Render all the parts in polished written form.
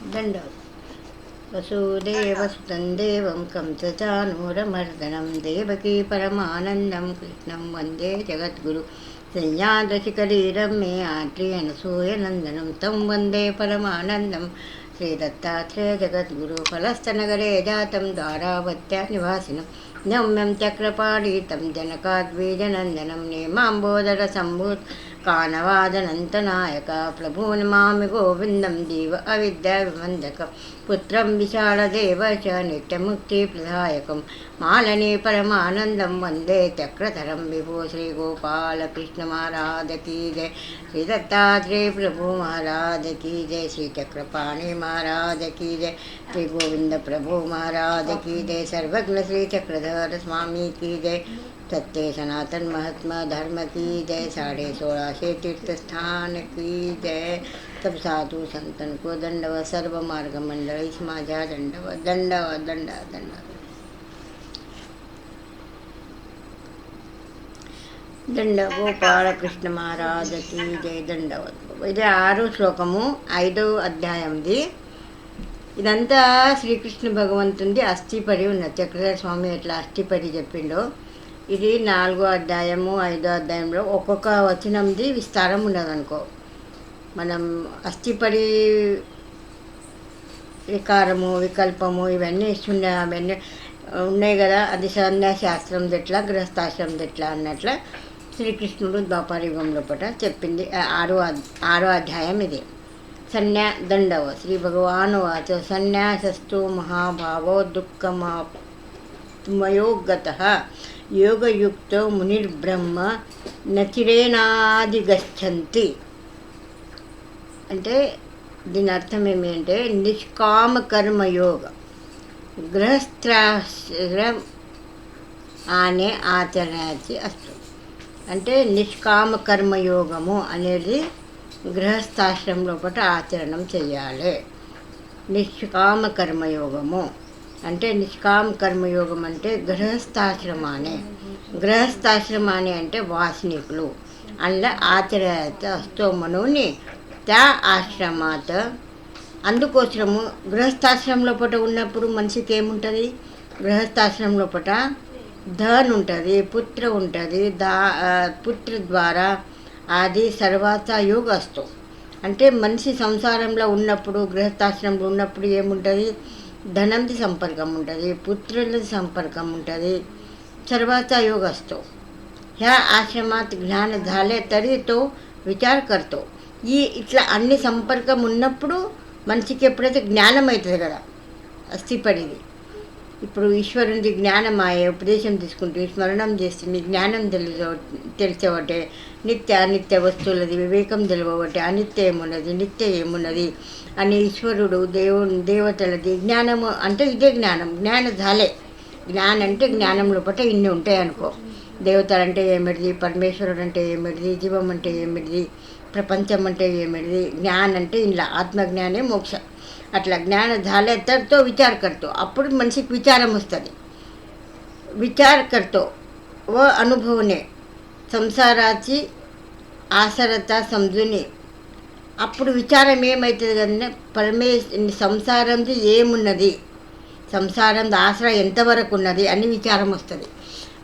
दंड वसुदेवसुतं देवं कंसचानूरमर्दनं देवकी परमानन्दं कृष्णं वन्दे जगद्गुरु संयादशिकरीरं मे आत्र्यनसूयनन्दनं तं वन्दे परमानन्दं श्रीदत्तात्रेयजगद्गुरु फलस्तनगरे जातं द्वारावत्या निवासिनं नम्यं चक्रपाणितं जनकाद्वीजनन्दनं नेमाम्बोदरसम्भूत कानवादनन्तनायक प्रभुनमामि गोविन्दं जीव अविद्याविमन्दकं पुत्रं विशालदेव च नित्यमुक्तिप्रदायकं मालनी परमानन्दं वन्दे चक्रधरं विभो श्रीगोपालकृष्ण महाराज की जय, श्री दत्तात्रेय प्रभु महाराज की जय, श्री चक्रपाणि महाराज की जय, श्री गोविंद प्रभु महाराज की जय, सर्वज्ञ श्री चक्रधर स्वामी की जय, सत्य सनातन महात्मा धर्म की जय, 1650 तीर्थ स्थान की जय। सब साधु संतन को दंडवत, सर्व मार्ग मंडळी माझ्या दंडवत दंडवत दंडवत दंडवत దండ గోపాలకృష్ణ మహారాజకి జయ దండవత్. ఇది 6వ శ్లోకము 5వ అధ్యాయంది. ఇదంతా శ్రీకృష్ణ భగవంతునిది అస్థిపడి ఉన్నది. చక్రధర స్వామి ఎట్లా అస్థిపడి చెప్పిండో ఇది 4వ అధ్యాయము 5వ అధ్యాయంలో ఒక్కొక్క వచనంది విస్తారం ఉన్నదనుకో. మనం అస్థిపడి వికారము వికల్పము ఇవన్నీ ఇస్తుండే అవన్నీ ఉన్నాయి కదా. అది సన్యాసాశ్రమం ఎట్లా గృహస్థాశ్రమం ఎట్లా అన్నట్ల శ్రీకృష్ణుడు ద్వాపరయుగంలో పట చెప్పింది. 6వ అధ్యాయం ఇది. దండవ శ్రీ భగవాను వాచ సన్యాసస్తు మహాభావో దుఃఖమాత్మయోగతః యోగయుక్తో మునిర్బ్రహ్మ నచిరేనాదిగచ్చంతి. అంటే దీని అర్థం ఏమి అంటే నిష్కామ కర్మయోగ గృహస్థాశ్రమ అనే ఆచరణకి అస్తు. అంటే నిష్కామ కర్మయోగము అనేది గృహస్థాశ్రమం లోపల ఆచరణం చేయాలి. నిష్కామ కర్మయోగము అంటే నిష్కామ కర్మయోగం అంటే గృహస్థాశ్రమాన్ని అంటే వాసనికులు అందులో ఆచరణత అస్తో మనోని त्या ఆశ్రమాత్. అందుకోసము గృహస్థాశ్రమం లోపల ఉన్నప్పుడు మనిషికి ఏముంటుంది? గృహస్థాశ్రమం లోపల ధన్ ఉంటుంది, పుత్ర ఉంటుంది, పుత్ర ద్వారా అది సర్వాత యోగ అస్తు. అంటే మనిషి సంసారంలో ఉన్నప్పుడు గృహస్థాశ్రమంలో ఉన్నప్పుడు ఏముంటుంది? धनंदी संपर्कम ఉంటుంది, पुत्रंदी संपर्कम ఉంటుంది, सर्वाचा योग असतो. ह्या आश्रमात ज्ञान झाले तरी तो విచార करतो. ఈ ఇట్లా అన్ని సంపర్కం ఉన్నప్పుడు మనిషికి ఎప్పుడైతే జ్ఞానం అవుతుంది కదా అస్థిపడిది. ఇప్పుడు ఈశ్వరునిది జ్ఞానం అయ్యే ఉపదేశం తీసుకుంటూ స్మరణం చేస్తుంది. జ్ఞానం తెలిసేవటే నిత్య అనిత్య వస్తువులది వివేకం తెలియబట్టే అనిత్య ఏమున్నది నిత్య ఏమున్నది అని ఈశ్వరుడు దేవతలది జ్ఞానము అంటే ఇదే జ్ఞానం. జ్ఞాన झाले. జ్ఞానం అంటే జ్ఞానం లోపల ఇన్ని ఉంటాయి అనుకో. దేవతలు అంటే ఏమిటిది, పరమేశ్వరుడు అంటే ఏమిటిది, జీవం అంటే ఏమిటిది, ప్రపంచం అంటే ఏమిటిది, జ్ఞానం అంటే ఇలా ఆత్మజ్ఞానే మోక్ష. అట్లా జ్ఞాన झाले तर तो विचार करतो. అప్పుడు మనిషికి విచారం వస్తుంది. विचार करतो व अनुभवने సంసారాची ఆసరత समजून అప్పుడు విచారం ఏమవుతుంది కదంటే సంసారంది ఏమున్నది, సంసారం ఆసరా ఎంతవరకు ఉన్నది అని విచారం వస్తుంది.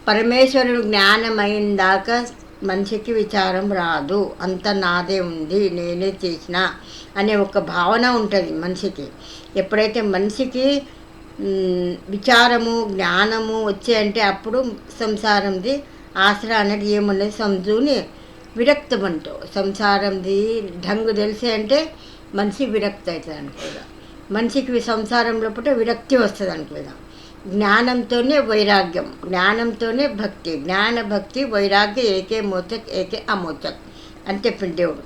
పరమేశ్వరుడు జ్ఞానం అయిన దాకా మనిషికి విచారం రాదు. అంత నాదే ఉంది, నేనే చేసిన అనే ఒక భావన ఉంటుంది మనిషికి. ఎప్పుడైతే మనిషికి విచారము జ్ఞానము వచ్చాయంటే అప్పుడు సంసారంది ఆసరా అనేది ఏమున్నది సమజూని విరక్తం అంటూ. సంసారంది ఢంగు తెలిసే అంటే మనిషి విరక్తి అవుతుంది అనుకోదా. మనిషికి సంసారం లోపల విరక్తి వస్తుంది అనుకోదా. జ్ఞానంతోనే వైరాగ్యం, జ్ఞానంతోనే భక్తి, జ్ఞాన భక్తి వైరాగ్య ఏకే మోచక్ ఏకే అమోచక్ అని చెప్పింది దేవుడు.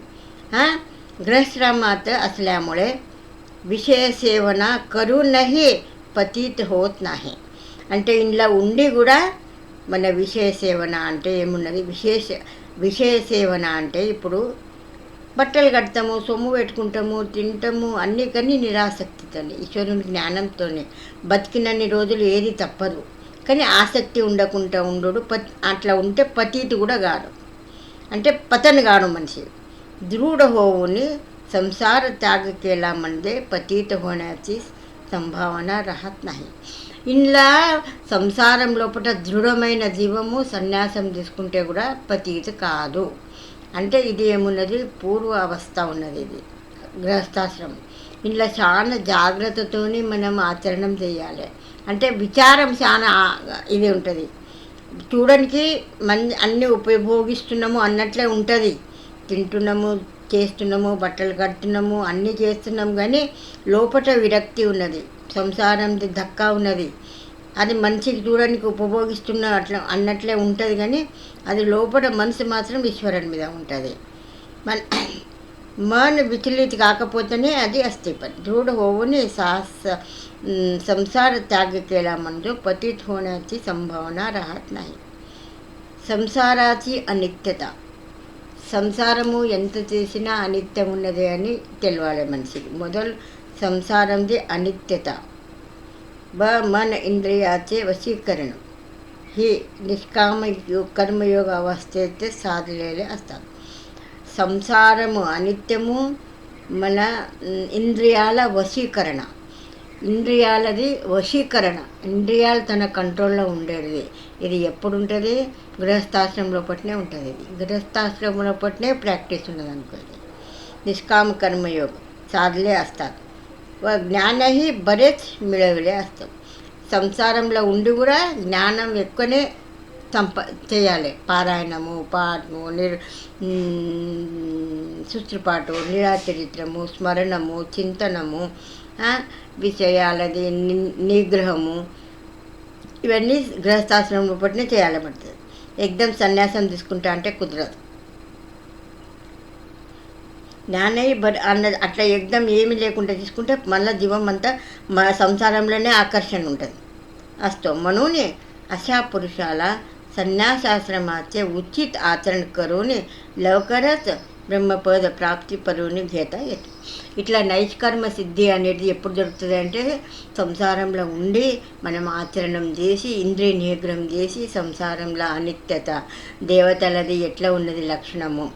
ग्रहश्रमात असल्यामुळे विषय सेवना करूनही पतित होत नाही. అంటే ఇంట్లో ఉండి కూడా మన విషయ సేవన అంటే ఏమున్నది? విషయ సేవన అంటే ఇప్పుడు బట్టలు కడతాము, సొమ్ము పెట్టుకుంటాము, తింటాము, అన్నీ కానీ నిరాసక్తితోనే ఈశ్వరుని జ్ఞానంతోనే బతికినన్ని రోజులు ఏది తప్పదు. కానీ ఆసక్తి ఉండకుండా ఉండడు. అట్లా ఉంటే పతీతి కూడా కాడు, అంటే పతను కాడు మనిషి. దృఢ హోవుని संसार त्याग केला म्हणजे पतित होण्याची సంభావన రాహత్ नाही. ఇందులో సంసారం లోపల దృఢమైన జీవము సన్యాసం తీసుకుంటే కూడా పతీత కాదు. అంటే ఇది ఏమున్నది, పూర్వ అవస్థ ఉన్నది. ఇది గృహస్థాశ్రమం. ఇందులో చాలా జాగ్రత్తతోని మనం ఆచరణం చేయాలి. అంటే విచారం చాలా ఇది ఉంటుంది. చూడడానికి అన్నీ ఉపభోగిస్తున్నాము అన్నట్లే ఉంటుంది. తింటున్నాము, చేస్తున్నాము, బట్టలు కడుతున్నాము, అన్నీ చేస్తున్నాము, కానీ లోపల విరక్తి ఉన్నది, సంసారంది ధక్కా ఉన్నది. అది మనిషికి చూడడానికి ఉపభోగిస్తున్న అట్లా అన్నట్లే ఉంటుంది, కానీ అది లోపల మనసు మాత్రం ఈశ్వరుని మీద ఉంటుంది. मन विचलित కాకపోతేనే అది अस्तिपन दृढ होऊन संसार त्याग केला म्हणजे पतित होण्याची संभावना राहत नाही. సంసారాచి అనిత్యత, సంసారము ఎంత చేసినా అనిత్యం ఉన్నదే అని తెలియాలి మనిషికి. మొదలు संसारांची अनित्यता मन इंद्रियाचे वशीकरण ही निष्काम कर्मयोग अवस्थेत साधलेले असतात. సంసారము అనిత్యము, మన ఇంద్రియాల వశీకరణ, ఇంద్రియాలది వశీకరణ, ఇంద్రియాలు తన కంట్రోల్లో ఉండేది. ఇది ఎప్పుడు ఉంటుంది, గృహస్థాశ్రమంలో పట్టినే ఉంటుంది. ఇది గృహస్థాశ్రమంలో పట్టినే ప్రాక్టీస్ ఉన్నది అనుకోండి. निष्काम कर्मयोग साधले असतात व ज्ञानही बरेच मिळवले असतात. సంసారంలో ఉండి కూడా జ్ఞానం ఎక్కువనే చేయాలి. పారాయణము, పాఠము, సుశ్రుపాటు, నిరాచరిత్రము, స్మరణము, చింతనము, విషయాలది నిగ్రహము, ఇవన్నీ గృహస్థాశ్రమం పట్టినే చేయాలి పడుతుంది. ఎగ్దమ్ సన్యాసం తీసుకుంటా అంటే కుదరదు. జ్ఞానయ్య అన్నది అట్లా ఎగ్దమ్ ఏమీ లేకుండా తీసుకుంటే మళ్ళీ జీవం అంతా సంసారంలోనే ఆకర్షణ ఉంటుంది. असतो. म्हणून अशा पुरुषाला संन्यासाश्रमाचे उचित आचरण करून लवकरच బ్రహ్మపద ప్రాప్తి పరువుని घेता येते. ఇట్లా నైష్కర్మ సిద్ధి అనేది ఎప్పుడు దొరుకుతుంది అంటే సంసారంలో ఉండి మనం ఆచరణం చేసి ఇంద్రియ నిగ్రహం చేసి సంసారంలో అనిత్యత, దేవతలది ఎట్లా ఉన్నది లక్షణము,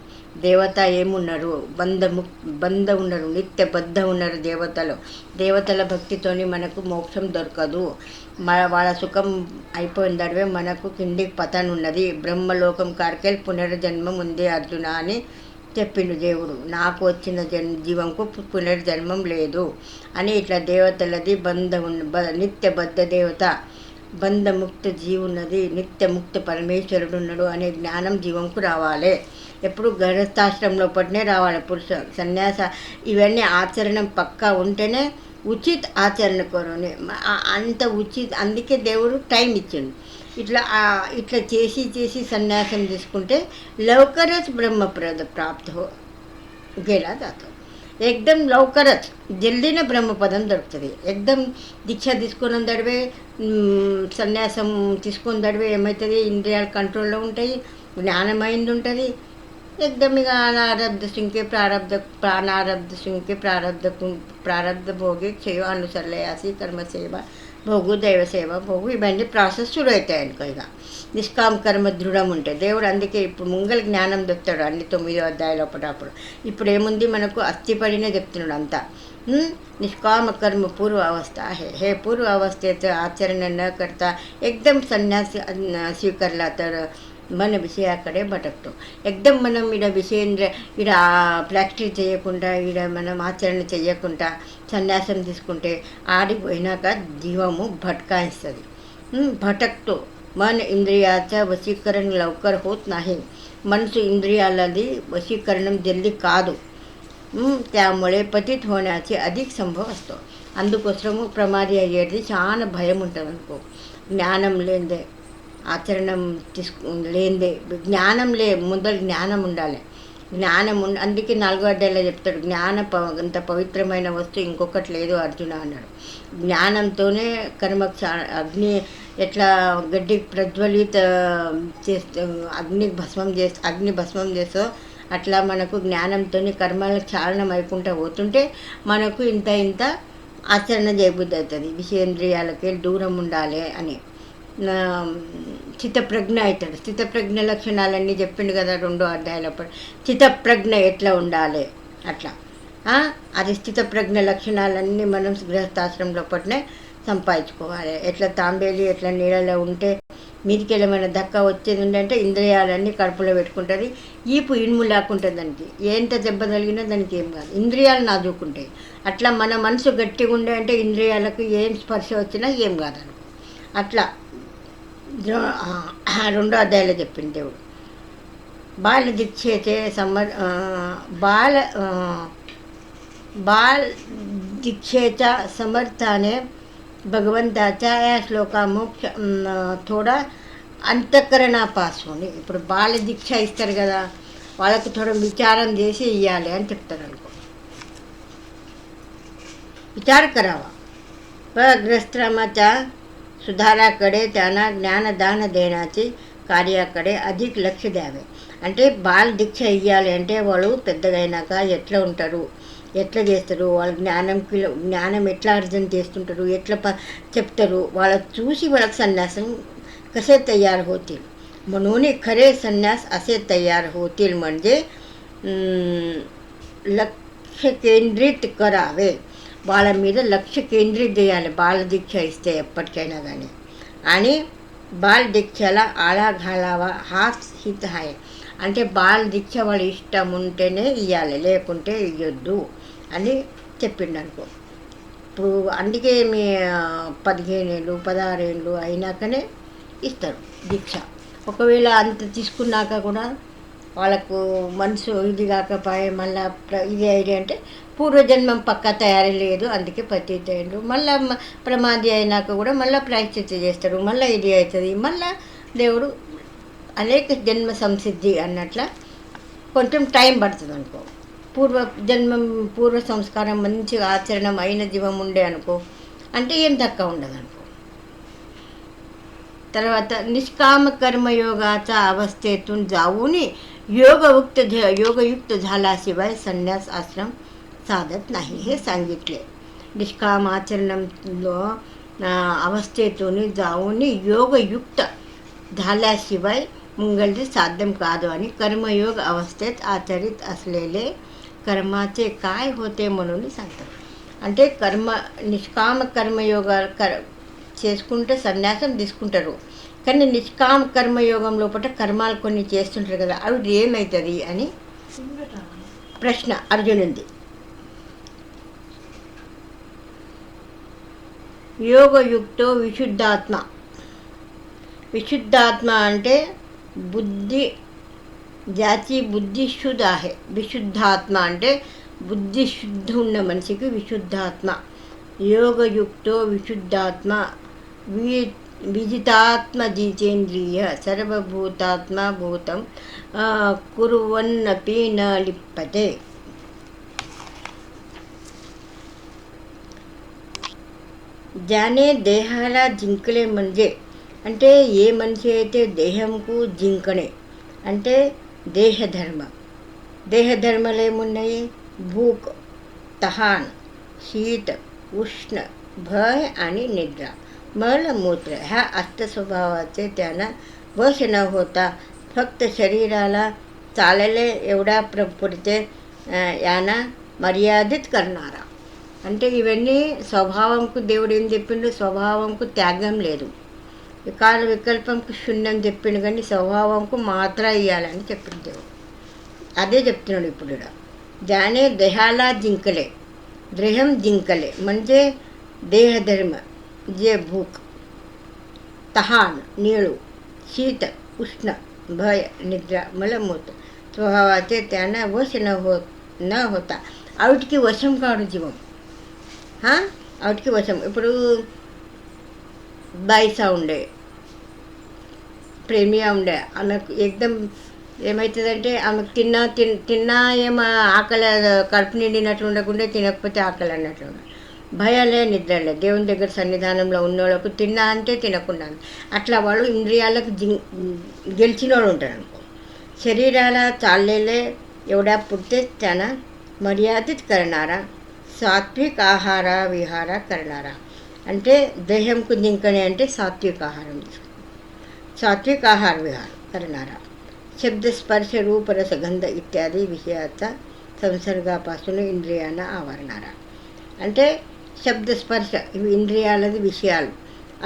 దేవత ఏమున్నారు, బంధ ఉన్నారు, నిత్యబద్ధ ఉన్నారు దేవతలు. దేవతల భక్తితోని మనకు మోక్షం దొరకదు. వాళ్ళ సుఖం అయిపోయిన దడవే మనకు కిందికి పతన్ ఉన్నది. బ్రహ్మలోకం కారికెళ్ళి పునర్జన్మం ఉంది అర్జున అని చెప్పిండు దేవుడు. నాకు వచ్చిన జీవంకు పునర్జన్మం లేదు అని. ఇట్లా దేవతలది నిత్యబద్ధ దేవత, బంధముక్త జీవున్నది, నిత్యముక్త పరమేశ్వరుడు ఉన్నాడు అనే జ్ఞానం జీవంకు రావాలి. ఎప్పుడు గృహస్థాశ్రమంలో పట్టినే రావాలి. పురుష సన్యాస ఇవన్నీ ఆచరణం పక్కా ఉంటేనే ఉచిత ఆచరణ కొరని అంత ఉచిత. అందుకే దేవుడు టైం ఇచ్చిండు. ఇట్లా చేసి సన్యాసం తీసుకుంటే लवकरच ब्रह्मपद प्राप्त गेला जातो. एकदम लवकरच జల్దీనే బ్రహ్మపదం దొరుకుతుంది. ఎగ్దమ్ దీక్ష తీసుకున్న దడివే సన్యాసం తీసుకున్న దడివే ఏమవుతుంది, ఇంద్రియాల కంట్రోల్లో ఉంటాయి, జ్ఞానమైంది ఉంటుంది. एकदम ఇక అనారబ్ధ సింకే ప్రాణారబ్ధ సింకే ప్రారబ్ధ భోగి చేయో అనుసరలేయాసి కర్మ సేవ భోగు, దైవ సేవ భోగు, ఇవన్నీ ప్రాసెస్ షురు అవుతాయి అనుకో. ఇక నిష్కామ కర్మ దృఢం ఉంటాయి. దేవుడు అందుకే ఇప్పుడు ముంగల్ జ్ఞానం చెప్తాడు అన్ని 9వ అధ్యాయంలో అప్పుడప్పుడు. ఇప్పుడు ఏముంది మనకు అస్థిపడినే చెప్తున్నాడు అంతా. निष्काम कर्म पूर्व अवस्था आहे. हे पूर्व अवस्थेचं आचरण न करता एकदम संन्यास स्वीकारला तर मन విషయాकडे భటకतो. ఎగ్దమ్ మనం ఈడ ప్రాక్టీస్ చేయకుండా, ఈడ మనం ఆచరణ చేయకుండా సన్యాసం తీసుకుంటే ఆడిపోయినాక జీవము భట్కాయిస్తుంది, భటకतो. मन इंद्रियाचं वशीकरण लवकर होत नाही. మనసు ఇంద్రియాలది వశీకరణం జల్దీ కాదు. त्यामुळे పతిత్ होण्याचे अधिक సంభవ असतो. అందుకోసము ప్రమాది అయ్యేది చాలా భయం ఉంటుంది అనుకో. జ్ఞానం లేదే, ఆచరణం లేదే, జ్ఞానం ముందర జ్ఞానం ఉండాలి. జ్ఞానం అందుకే 4వ అధ్యాయంలో చెప్తాడు, అంత పవిత్రమైన వస్తువు ఇంకొకటి లేదు అర్జున అన్నాడు. జ్ఞానంతోనే కర్మకు అగ్ని ఎట్లా గడ్డి ప్రజ్వలిత చేస్తే అగ్ని భస్మం చేస్తో అట్లా మనకు జ్ఞానంతో కర్మలకు చాలనం అయిపోతూ పోతుంటే మనకు ఇంత ఆచరణ చేయబుద్ధి అవుతుంది. విషయేంద్రియాలకి దూరం ఉండాలి అని చిత్తప్రజ్ఞ అవుతాడు. స్థితప్రజ్ఞ లక్షణాలన్నీ చెప్పిండు కదా 2వ అధ్యాయంలో. చిత్తప్రజ్ఞ ఎట్లా ఉండాలి అట్లా అది స్థితప్రజ్ఞ లక్షణాలన్నీ మనం గృహస్థాశ్రమంలో పట్నే సంపాదించుకోవాలి. ఎట్లా తాంబేలి ఎట్లా నీళ్ళలో ఉంటే మీదికి ఏమైనా దక్క వచ్చేది ఉందంటే ఇంద్రియాలన్నీ కడుపులో పెట్టుకుంటుంది, ఈపు ఇనుము లేకుంటుంది. దానికి ఎంత దెబ్బ తగిలినా దానికి ఏం కాదు, ఇంద్రియాలు నాజుకుంటాయి. అట్లా మన మనసు గట్టిగా ఉండే అంటే ఇంద్రియాలకు ఏం స్పర్శ వచ్చినా ఏం కాదనుకో. అట్లా రెండో అధ్యాయంలో చెప్పింది దేవుడు. బాల దీక్షేతే బాల बाल दीक्षेच्या समर्थाने భగవంతాచా శ్లోక మోక్ష थोडा అంతఃకరణాపాసుని. ఇప్పుడు బాల దీక్ష ఇస్తారు కదా, వాళ్ళకు थोडं విచారం చేసి ఇవ్వాలి అని చెప్తారు అనుకో. विचार करावा व ग्रस्तरामाच्या सुधाराकडे त्यांना ज्ञानदान देण्याची కార్యాकडे अधिक లక్ష द्यावे. అంటే బాల దీక్ష ఇవ్వాలి అంటే వాళ్ళు పెద్దగా అయినాక ఎట్లా ఉంటారు, ఎట్లా చేస్తారు, వాళ్ళ జ్ఞానం ఎట్లా అర్థం చేస్తుంటారు, ఎట్లా చెప్తారు, వాళ్ళకి చూసి వాళ్ళకి సన్యాసం कसे तयार होतील. म्हणून खरे संन्यास असे तयार होतील म्हणजे లక్ష్య కేంద్రిత करावे. వాళ్ళ మీద లక్ష్య కేంద్రిత చేయాలి బాల దీక్ష ఇస్తే ఎప్పటికైనా కానీ. आणि బాల దీక్షला आळा घालावा हाच हित आहे. అంటే బాల దీక్ష వాళ్ళ ఇష్టం ఉంటేనే ఇవ్వాలి, లేకుంటే ఇవ్వద్దు అని చెప్పిండు అనుకో. ఇప్పుడు అందుకే మీ 15 ఏళ్ళు 16 ఏళ్ళు అయినాకనే ఇస్తారు దీక్ష. ఒకవేళ అంత తీసుకున్నాక కూడా వాళ్ళకు మనసు ఇది కాకపోయే మళ్ళీ ఇది అయ్యి అంటే పూర్వజన్మం పక్కా తయారీ లేదు, అందుకే పతిత అయ్యిండు. మళ్ళీ ప్రమాది అయినాక కూడా మళ్ళీ ప్రాయశ్చిత్త చేస్తారు, మళ్ళీ ఇది అవుతుంది, మళ్ళీ దేవుడు అనేక జన్మ సంసిద్ధి అన్నట్ల కొంచెం టైం పడుతుంది అనుకో. పూర్వ సంస్కారం మంచిగా ఆచరణ అయిన జీవం ఉండే అనుకో అంటే ఏం తక్కువ ఉండదు అనుకో. తర్వాత निष्काम कर्मयोगाच्या अवस्थेतून जाऊन योगयुक्त झाल्याशिवाय संन्यास आश्रम साधत नाही हे सांगितले. निष्काम आचरणలో అవస్థेतून जाऊन योगयुक्त झाल्याशिवाय मंगलचे साध्यम कादो आणि कर्मयोग अवस्थेत आचरित असलेले कर्माचे काय होते म्हणून सांगतात. అంటే నిష్కామ కర్మయోగా చేసుకుంటే సన్యాసం తీసుకుంటారు, కానీ నిష్కామ కర్మయోగం లోపల కర్మాలు కొన్ని చేస్తుంటారు కదా, అవి ఏమవుతుంది అని ప్రశ్న అర్జునుంది. యోగయుక్తో విశుద్ధాత్మ అంటే బుద్ధి జాతి బుద్ధి శుద్ధ आहे. విశుద్ధాత్మ అంటే బుద్ధి శుద్ధి ఉన్న మనిషికి విశుద్ధాత్మ. యోగయుక్తో విశుద్ధాత్మ విజితాత్మ జితేంద్రియ సర్వభూతాత్మ భూతం కుర్వన్నపి న లిప్యతే. ज्याने దేహాల జింకలే म्हणजे అంటే ఏ మనిషి అయితే దేహంకు జింకనే అంటే దేహధర్మాలు ఏమున్నాయి, భూక్, तहान, शीत, उष्ण, भय आणि निद्रा, मलमूत्र ह्या अष्टस्वभावाचे त्यांना वश न होता फक्त शरीराला चालले एवढा पुरते यांना మర్యాదిత్ కర్నారా. అంటే ఇవన్నీ స్వభావంకు దేవుడు ఏం చెప్పిండు, స్వభావంకు త్యాగం లేదు, వికార వికల్పంకు శూన్యం చెప్పిండు, కానీ స్వభావంకు మాత్ర ఇవ్వాలని చెప్పిండు దేవుడు. అదే చెప్తున్నాడు ఇప్పుడు ఇక్కడ. ज्याने देहाला जिंकले, देहम जिंकले म्हणजे देहधर्म जे भूक, तहान, नीळू, शीत, उष्ण, भय, निद्रा, मलमूत्र स्वभावाचे त्यांना वश न होता అవుటికి వశం కాడు జీవం. అవుటికి వశం. ఇప్పుడు బాయిసా ఉండే, ప్రేమియా ఉండే, ఆమెకు ఏకదం ఏమవుతుందంటే ఆమెకు తిన్నా ఏమో ఆకలి కడుపు నిండినట్లు ఉండకుండా తినకపోతే ఆకలి అన్నట్లు. భయాలే నిద్రలే. దేవుని దగ్గర సన్నిధానంలో ఉన్నోళ్ళకు తిన్నా అంటే తినకుండా అట్లా వాళ్ళు ఇంద్రియాలకు గెలిచిన వాళ్ళు ఉంటారు అనుకో. శరీరాల చాలేలే ఎవడా పుడితే చాలా మర్యాదిత్ కరణారా, సాత్విక ఆహార విహార కరణారా. అంటే దేహంకు జింకనే అంటే సాత్విక ఆహారం తీసుకుంటారు, సాత్విక ఆహార విహార करणारा. शब्द स्पर्श रूप रस गंध इत्यादी विषयाचा సంసర్గాపాసులు ఇంద్రియాల ఆవరణార. అంటే శబ్దస్పర్శ ఇవి ఇంద్రియాలది విషయాలు,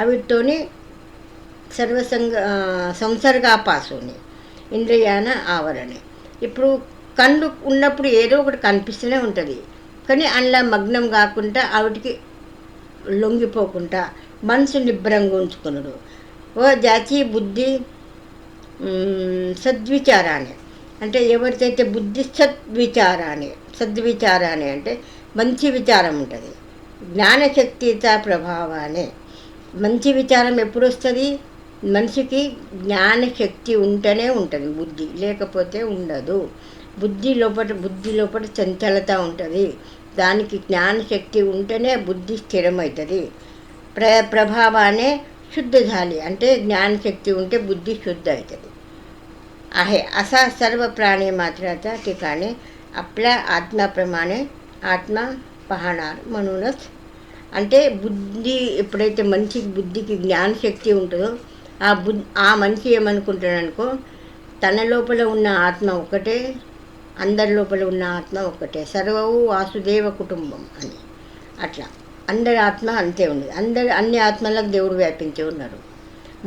అవితోని సంసర్గాపాసుని ఇంద్రియాన ఆవరణే. ఇప్పుడు కళ్ళు ఉన్నప్పుడు ఏదో ఒకటి కనిపిస్తూనే ఉంటుంది, కానీ అందులో మగ్నం కాకుండా వాటికి లొంగిపోకుండా మనసు నిబ్బరంగా ఉంచుకున్నాడు. ఓ జాతి బుద్ధి సద్విచారాన్ని, అంటే ఎవరికైతే బుద్ధి సద్విచారాన్ని అంటే మంచి విచారం ఉంటుంది. జ్ఞానశక్తిత ప్రభావాన్ని, మంచి విచారం ఎప్పుడు వస్తుంది? మనిషికి జ్ఞానశక్తి ఉంటేనే ఉంటుంది, బుద్ధి లేకపోతే ఉండదు. బుద్ధి లోపల చంచలత ఉంటుంది, దానికి జ్ఞానశక్తి ఉంటేనే బుద్ధి స్థిరమవుతుంది. ప్రభావానే शुद्ध झाली అంటే ज्ञानशक्ती ఉంటే बुद्धी शुद्ध అవుతుంది. आहे असा सर्व प्राणी मात्राच्या ठिकाणी आपल्या आत्म्याप्रमाणे आत्मा पाहणार. म्हणूनच అంటే బుద్ధి ఎప్పుడైతే మనిషికి బుద్ధికి జ్ఞానశక్తి ఉంటుందో ఆ మనిషి ఏమనుకుంటాడనుకో, తన లోపల ఉన్న ఆత్మ ఒకటే, అందరి లోపల ఉన్న ఆత్మ ఒకటే, సర్వవు వాసుదేవ కుటుంబం అని. అట్లా అందరి ఆత్మ అంతే ఉన్నది. అన్ని ఆత్మలకు దేవుడు వ్యాపించి ఉన్నారు.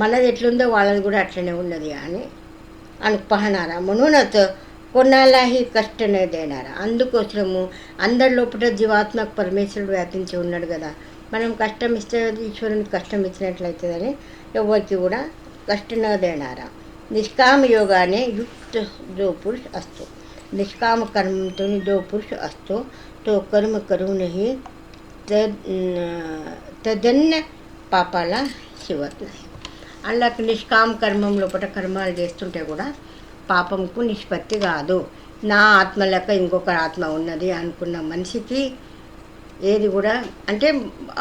మనది ఎట్లుందో వాళ్ళది కూడా అట్లనే ఉన్నది అని పహనారా. म्हणूनच कोणालाही कष्ट न देणारा. అందుకోసము అందరి లోపల జీవాత్మకు పరమేశ్వరుడు వ్యాపించి ఉన్నాడు కదా, మనం కష్టం ఇస్తే ఈశ్వరునికి కష్టం ఇచ్చినట్లయితుందని ఎవరికి కూడా कष्ट न देणारा. निष्काम योगाने युक्त जो पुरुष असतो, निष्काम कर्मतो जो पुरुष असतो तो कर्म करूनही తదన్య పాపాల శివత్ నాయి. అలా నిష్కామ కర్మం లోపల కర్మాలు చేస్తుంటే కూడా పాపంకు నిష్పత్తి కాదు. నా ఆత్మ లెక్క ఇంకొక ఆత్మ ఉన్నది అనుకున్న మనిషికి ఏది కూడా అంటే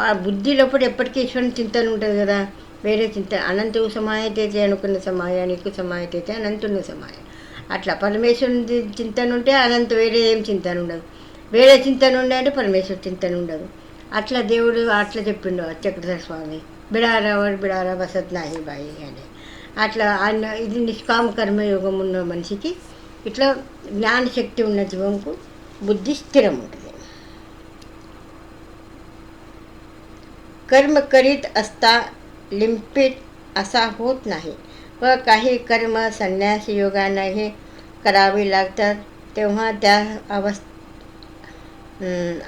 ఆ బుద్ధి లోపల ఎప్పటికీ ఈశ్వరుని చింతన ఉంటుంది కదా, వేరే చింతన. అనంతకు సమాయతైతే అనుకున్న సమాయ, నీకు సమాయతైతే అనంతున్న సమాయ. అట్లా పరమేశ్వరుని చింతన ఉంటే అనంత వేరే ఏం చింతన ఉండదు, వేరే చింతన ఉండే అంటే పరమేశ్వర చింతన ఉండదు. అట్లా దేవుడు అట్లా చెప్పిండు చక్రధర స్వామి, బిడారా వసత్ నాహి బాయి అని. అట్లా ఆయన ఇది నిష్కామ కర్మయోగం ఉన్న మనిషికి ఇట్లా జ్ఞానశక్తి ఉన్న జీవంకు బుద్ధి స్థిరం ఉంటుంది. कर्म करीत असता लिंपित असा होत नाही व काही कर्म संन्यास योगानेही करावी लागतात, तेव्हा त्या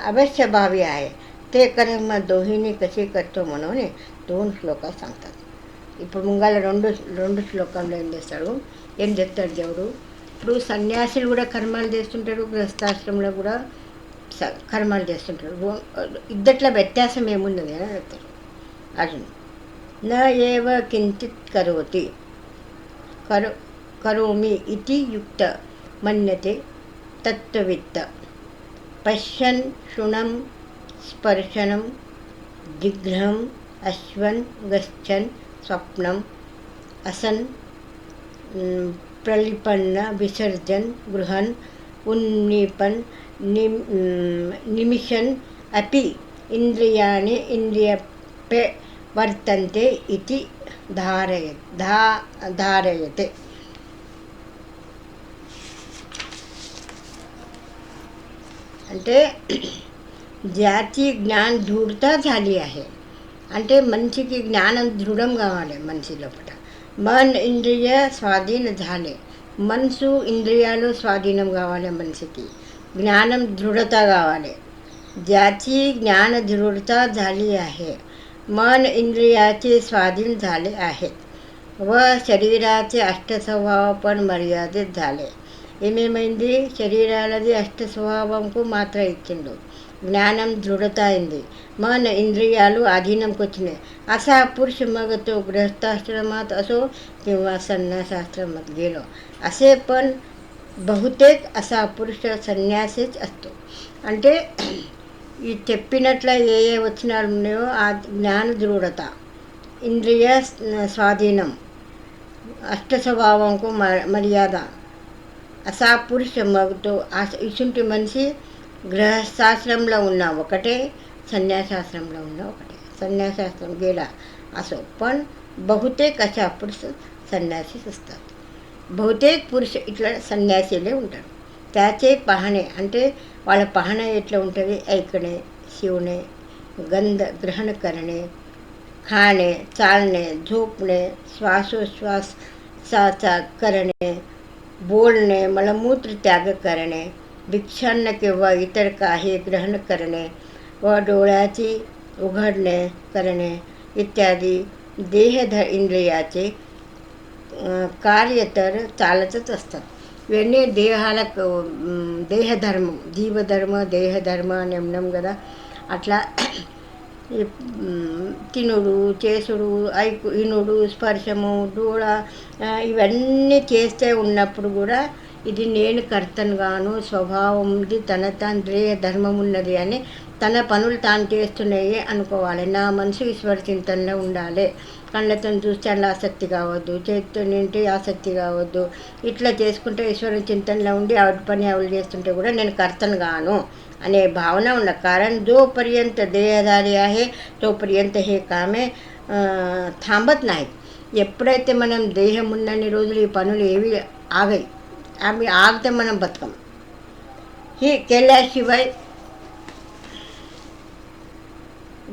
अवश्यभावी आहे. ते कर्म दोहिनी कशी करतो म्हणून 2 శ్లోకాలు सांगतात. ఇప్పుడు ముంగాల రెండు శ్లోకంలో ఏం చెప్తాడు దేవుడు. ఇప్పుడు సన్యాసులు కూడా కర్మాలు చేస్తుంటారు, గృహస్థాశ్రమంలో కూడా కర్మాలు చేస్తుంటారు. ఇద్దట్ల వ్యత్యాసం ఏమున్నది అని చెప్తారు అర్జున్. నా ఏవ కించిత్ కరోతి కరోమి ఇతి యుక్త మన్యతే తత్వవిత్త పశ్యన్ శృణం స్పర్శనం జిఘ్రం అశ్వన్ గచ్చన్ స్వప్నం అసన్ ప్రలిపన్న విసర్జన్ గృహన్ ఉన్నీపన్ నిమిషన్ అపి ఇంద్రియాణి ఇంద్రియపే వర్తంతే ఇతి ధారయతే. అంటే జాతి జ్ఞాన దృఢత झाली आहे. అంటే మనిషికి జ్ఞానం దృఢం కావాలి మనిషి లోపల. मन ఇంద్రియ స్వాధీన झाले, మనసు ఇంద్రియాలు స్వాధీనం కావాలి మనిషికి. జ్ఞానం దృఢత కావాలి. ज्याची ज्ञान दृढता झाली आहे, मन इंद्रियाचे स्वाधीन झाले आहेत व शरीराचे अष्टस्वभाव पण मर्यादित झाले. ఏమేమైంది? శరీరాలది అష్టస్వభావంకు మాత్ర ఇచ్చిండు, జ్ఞానం దృఢత అయింది, मन इंद्रियाలు अधीनंకి వచ్చినాయి. असा पुरुष मग तो गृहस्थाश्रमात असो किंवा संन्यासाश्रमात गेलो, असे पण बहुतेक असा पुरुष సన్యాసిच असतो. అంటే ఈ చెప్పినట్ల ఏ వచనాలు ఉన్నాయో ఆ జ్ఞాన దృఢత, ఇంద్రియ స్వాధీనం, అష్టస్వభావంకు మర్యాద, అసా పురుష మగతో ఇసుంటి మనిషి గృహస్థాశ్రమంలో ఉన్న ఒకటే, संन्यासाश्रमला ఉన్న ఒకటే. संन्यासाश्रम गेला असो पण बहुतेक अशा पुरुष संन्यासीच असतात. बहुतेक पुरुष ఇట్లా సన్యాసిలే ఉంటారు. त्याचे पाहणे అంటే వాళ్ళ पाहणे ఎట్లా ఉంటుంది ऐकणे शिवणे गंध ग्रहण करणे खाणे चालणे झोपणे श्वासोश्वासाचा करणे बोलणे मलमूत्र त्याग करणे भिक्षान्न किंवा इतर काही ग्रहण करणे व डोळ्याची उघडणे करणे इत्यादी इंद्रियाचे कार्य तर चालतच असतात. ఇవన్నీ దేహాలకు దేహధర్మం జీవధర్మ దేహధర్మ అని అన్నాం కదా. అట్లా తినుడు చేసుడు ఇనుడు స్పర్శము డోళ ఇవన్నీ చేస్తే ఉన్నప్పుడు కూడా ఇది నేను కర్తను గాను స్వభావం ఉంది తాను దేహ ధర్మం ఉన్నది అని తన పనులు తాను చేస్తున్నాయి అనుకోవాలి. నా మనసు ఈశ్వర చింతనలో ఉండాలి. కళ్ళతో చూస్తే అలా ఆసక్తి కావద్దు, చేతితో నింటి ఆసక్తి కావద్దు. ఇట్లా చేసుకుంటే ఈశ్వర చింతనలో ఉండి ఆవిడ పని ఆవిడ చేస్తుంటే కూడా నేను కర్తను గాను అనే భావన ఉన్న कारण जोपर्यंत देहधारी आहे तोपर्यंत हे कामे थांबत नाहीत. ఎప్పుడైతే మనం దేహం ఉన్నన్ని రోజులు ఈ పనులు ఏవి ఆగాయి, అవి ఆగితే మనం బతకం. हे केल्याशिवाय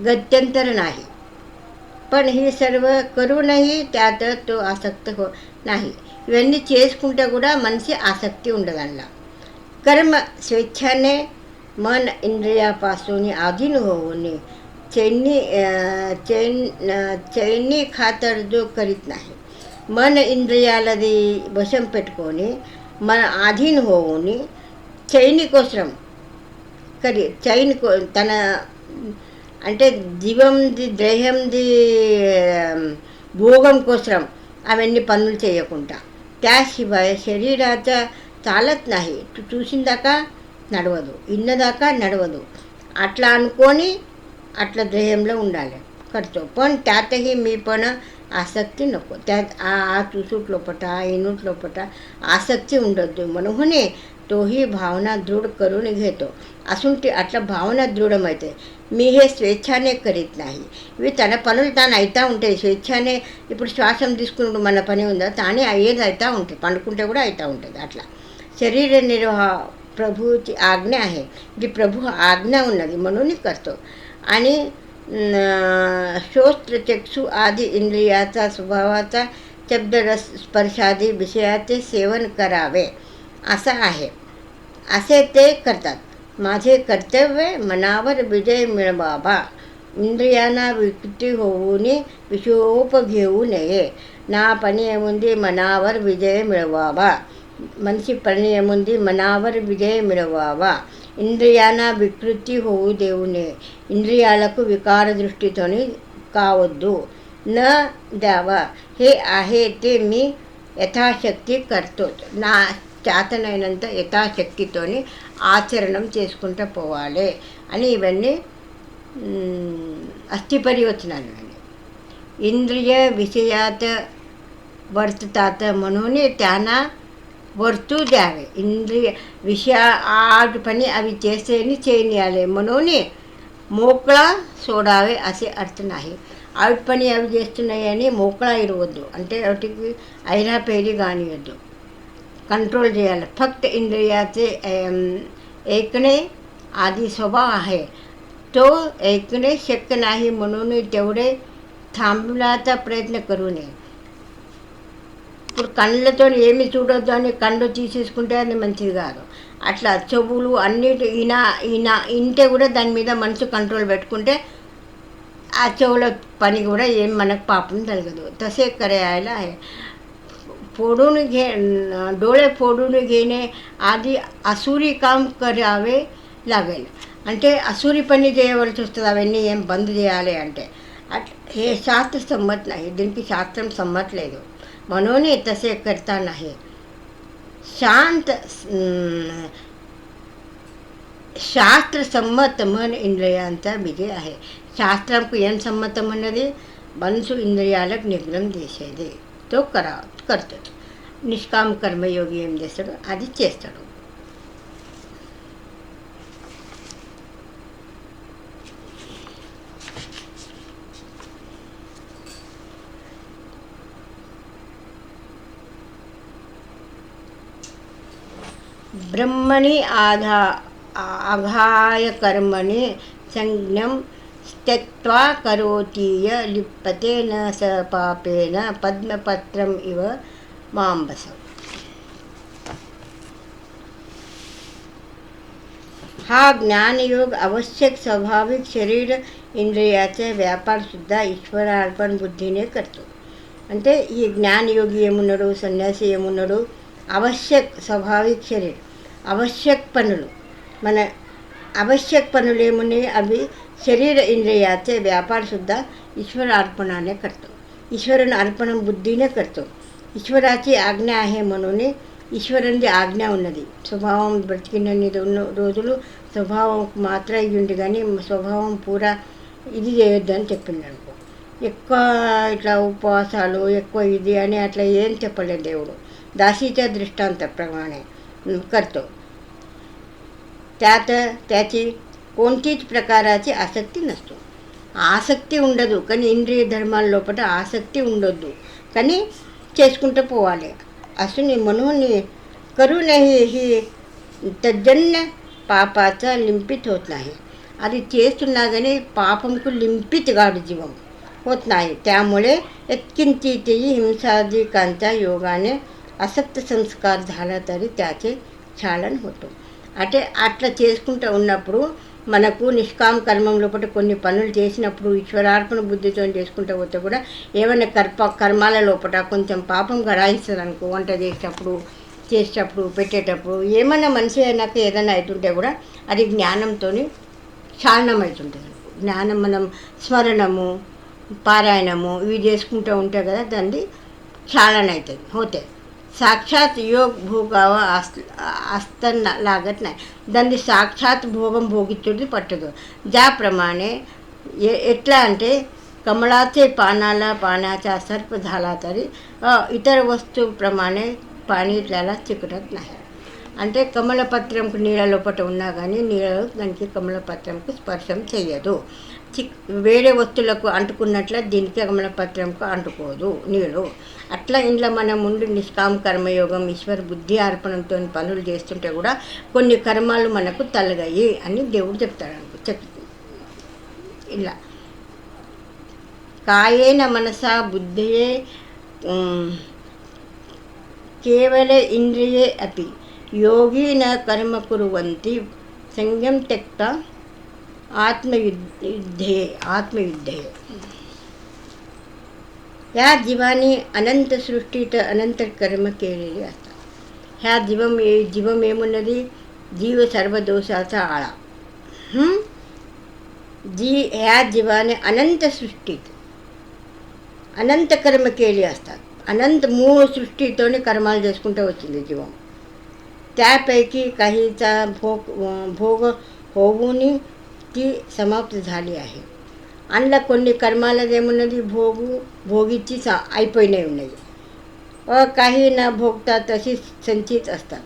गत्यंतर नाही. पण हे सर्व करूनही त्यात तो आसक्त नाही. ఇవన్నీ చేసుకుంటే కూడా మనిషి ఆసక్తి ఉండదల్లా. कर्म स्वेच्छाने मन इंद्रियापासून अधीन होऊन చైనీ खातर जो करीत नाही. मन ఇంద్రియాలది వశం పెట్టుకొని మన అధీన్ హోవుని చైని కోసం చైన్ తన అంటే జీవంది దేహంది భోగం కోసం అవన్నీ పనులు చేయకుండా त्याशिवाय शरीराचा चालत नाही. చూసిందాకా నడవదు, ఇన్నదాకా నడవదు. అట్లా అనుకొని అట్లా ध्येయంలో ఉండాలి करतो. पण त्यातही मी पण आसक्ती नको. त्यात चुसूट लोपटा इनूट लोपटा आसक्ती ఉండొద్దు. म्हणून तोही भावना दृढ करून घेतो. అసలు అట్లా భావన దృఢమైతే మీ హే స్వేచ్ఛానే కరీత్ నాహి. ఇవి తన పనులు తాను అవుతూ ఉంటాయి స్వేచ్ఛానే. ఇప్పుడు శ్వాసం తీసుకున్నప్పుడు మన పని ఉందా, తానే అయ్యేది అవుతూ ఉంటుంది. పండుకుంటే కూడా అవుతూ ఉంటుంది. అట్లా शरीर निर्वाह प्रभूची आज्ञा आहे. जी प्रभू आज्ञा ఉన్నది म्हणून करतो. आणि श्रोत्रचक्षु आदी इंद्रियाचा स्वभावाचा शब्दरस स्पर्शादी विषयाचे सेवन करावे असा आहे. असे ते करतात. माझे कर्तव्य मनावर विजय मिळवावा. इंद्रियांना विकृती होऊन विषोप घेऊ नये. ना पणीयमुंदी मनावर विजय मिळवावा. मनिषी परिणयमुंदी मनावर विजय मिळवावा. ఇంద్రియాన వికృతి होऊ देऊ नये. ఇంద్రియాలకు వికార దృష్టితోని కావద్దు. न द्यावा. हे आहे ते मी యథాశక్తి करतोच. నా చేతనైనంత యథాశక్తితోని ఆచరణం చేసుకుంటూ పోవాలి అని ఇవన్నీ अस्थिपरिवचनाలు. इंद्रिय विषयात वर्ततात म्हणून त्यांना वर्तू द्यावे. इंद्रिय विषया आडपणी अవి చేసేని చేయనియాలి. म्हणून మోకళా సోడావే అసే అర్థ नाही. ఆవిడపని అవి చేస్తున్నాయని మోకళా ఇరవద్దు. అంటే వాటికి ఐరా పేరి కానియద్దు, कंट्रोल చేయాలి. फक्त इंद्रियाचे ऐकणे आदी स्वभाव आहे. तो ऐकणे शक्य नाही. म्हणून तेवढे थांबण्याचा प्रयत्न करू नये. ఇప్పుడు కళ్ళతో ఏమి చూడొద్దు అని కళ్ళు తీసేసుకుంటే అది మంచిది కాదు. అట్లా చెవులు అన్నిటి ఇంటే కూడా దాని మీద మనసు కంట్రోల్ పెట్టుకుంటే ఆ చెవుల పని కూడా ఏం మనకు పాపం తగదు. तसे करायला आहे. डोळे फोडून घेणे आधी असुरी काम करावे लागेल. అంటే అసూరి పని చేయవలసి వస్తుంది. అవన్నీ ఏం బంద్ చేయాలి అంటే हे शास्त्र संमत नाही. దీనికి శాస్త్రం సమ్మत లేదు. म्हणून तसे करता नाही. शांत శాస్త్రసమ్మత मन ఇంద్రియాంचा విజయ आहे. శాస్త్రంకు ఏం సమ్మతం అన్నది మనసు ఇంద్రియాలకు నిగ్రహం చేసేది. తో करतो. నిష్కామ కర్మయోగి ఏం చేస్తాడు అది చేస్తాడు. ब्रह्मणि आघाय कर्मणि संज्ञं त्यक्त्वा करोतीय लिप्यते न स पापेन पद्मपत्रम् इव मांबसम्. हा ज्ञानयोग आवश्यक स्वाभाविक शरीर इंद्रियाचा व्यापारसुद्धा ईश्वरार्पण बुद्धीने करतो. అంటే ఈ జ్ఞానయోగి ఏమున్నాడు, సన్యాసి ఏమున్నాడు, ఆవశ్యక్ స్వాభావిక శరీరం, ఆవశ్యక్ పనులు, మన आवश्यक पनुలు ఏమున్నాయి అవి शरीर इंद्रियाचे व्यापारसुद्धा ईश्वर अर्पणाने करतो. ईश्वरानं अर्पण बुद्धीने करतो. ఈశ్వరాची ఆజ్ఞ आहे म्हणून ఈశ్వరుని ఆజ్ఞ ఉన్నది. స్వభావం బ్రతికినన్ని రోజులు స్వభావం మాత్రం అయ్యుండి కానీ స్వభావం పూరా ఇది చేయొద్దని చెప్పింది అనుకో. ఎక్కువ ఇట్లా ఉపవాసాలు ఎక్కువ ఇది అని అట్లా ఏం చెప్పలేదు దేవుడు. दासीच्या दृष्टांताप्रमाणे करतो. त्यात त्याची कोणतीच प्रकाराची ఆసక్తి నష్టం. ఆసక్తి ఉండదు కానీ ఇంద్రియ ధర్మాల లోపల ఆసక్తి ఉండొద్దు కానీ చేసుకుంటూ పోవాలి. असं म्हणून करू नाही ही तज्जन्य పాపాचा लिंपित होत नाही. అది చేస్తున్నా కానీ పాపంకు लिंपित गाड जीवन होत नाही. त्यामुळे यत्किंचितही हिंसादिकांच्या योगाने असक्त संस्कार झाला तरी त्याचे ఛాలన होतो. అంటే అట్లా చేసుకుంటూ ఉన్నప్పుడు మనకు నిష్కామ కర్మం లోపల కొన్ని పనులు చేసినప్పుడు ఈశ్వరార్పణ బుద్ధితో చేసుకుంటూ పోతే కూడా ఏమైనా కర్మాల లోపల కొంచెం పాపం గడాయిస్తుంది అనుకో. వంట చేసేటప్పుడు పెట్టేటప్పుడు ఏమైనా మనిషి అయినాక ఏదైనా అవుతుంటే కూడా అది జ్ఞానంతో ఛాలనం అవుతుంటుంది. జ్ఞానం మనం స్మరణము పారాయణము ఇవి చేసుకుంటూ ఉంటాయి కదా, దాన్ని ఛాలన అవుతుంది होते. साक्षात योग भोगावा असताना लागत नाही. దాన్ని సాక్షాత్ భోగం భోగించుడు పట్టదు. ज्याप्रमाणे ఎట్లా అంటే कमळाचे पानाचा सर्प झाला तरी इतर वस्तूप्रमाणे पाणी त्याला चिकटत नाही. అంటే కమలపత్రంకు నీళ్ళ లోపల ఉన్నా కానీ నీళ్ళు దానికి కమలపత్రంకు స్పర్శం చేయదు. వేరే వస్తువులకు అంటుకున్నట్ల దీనికి కమలపత్రంకు అంటుకోదు నీళ్ళు. అట్లా ఇంట్లో మనం ముందు నిష్కామ కర్మయోగం ఈశ్వర బుద్ధి అర్పణంతో పనులు చేస్తుంటే కూడా కొన్ని కర్మాలు మనకు తలగాయి అని దేవుడు చెప్తాడు అనుకో. ఇలా కాయేన మనసా బుద్ధయే కేవల ఇంద్రియే అపి योगी न कर्म कुर्वन्ति संयम त्यक्ता आत्मयुद्धे. या जीवाने अनंत सृष्टीत अनंत कर्म केलेले असतात. ह्या जीवमेमुన్నది जीव सर्व दोषाचा आळा. ह्या जीवाने अनंत सृष्टीत अनंत कर्म केले असतात. अनंत मूळ सृष्टीतोने कर्माలు చేసుకుంటూ వచ్చింది జీవం. त्यापैकी काहीचा भोग होऊन ती समाप्त झाली आहे. అందులో కొన్ని కర్మాలది ఏమున్నది భోగిచ్చి అయిపోయినాయి ఉన్నాయి. काही न भोगता तशी సంచిత असतात.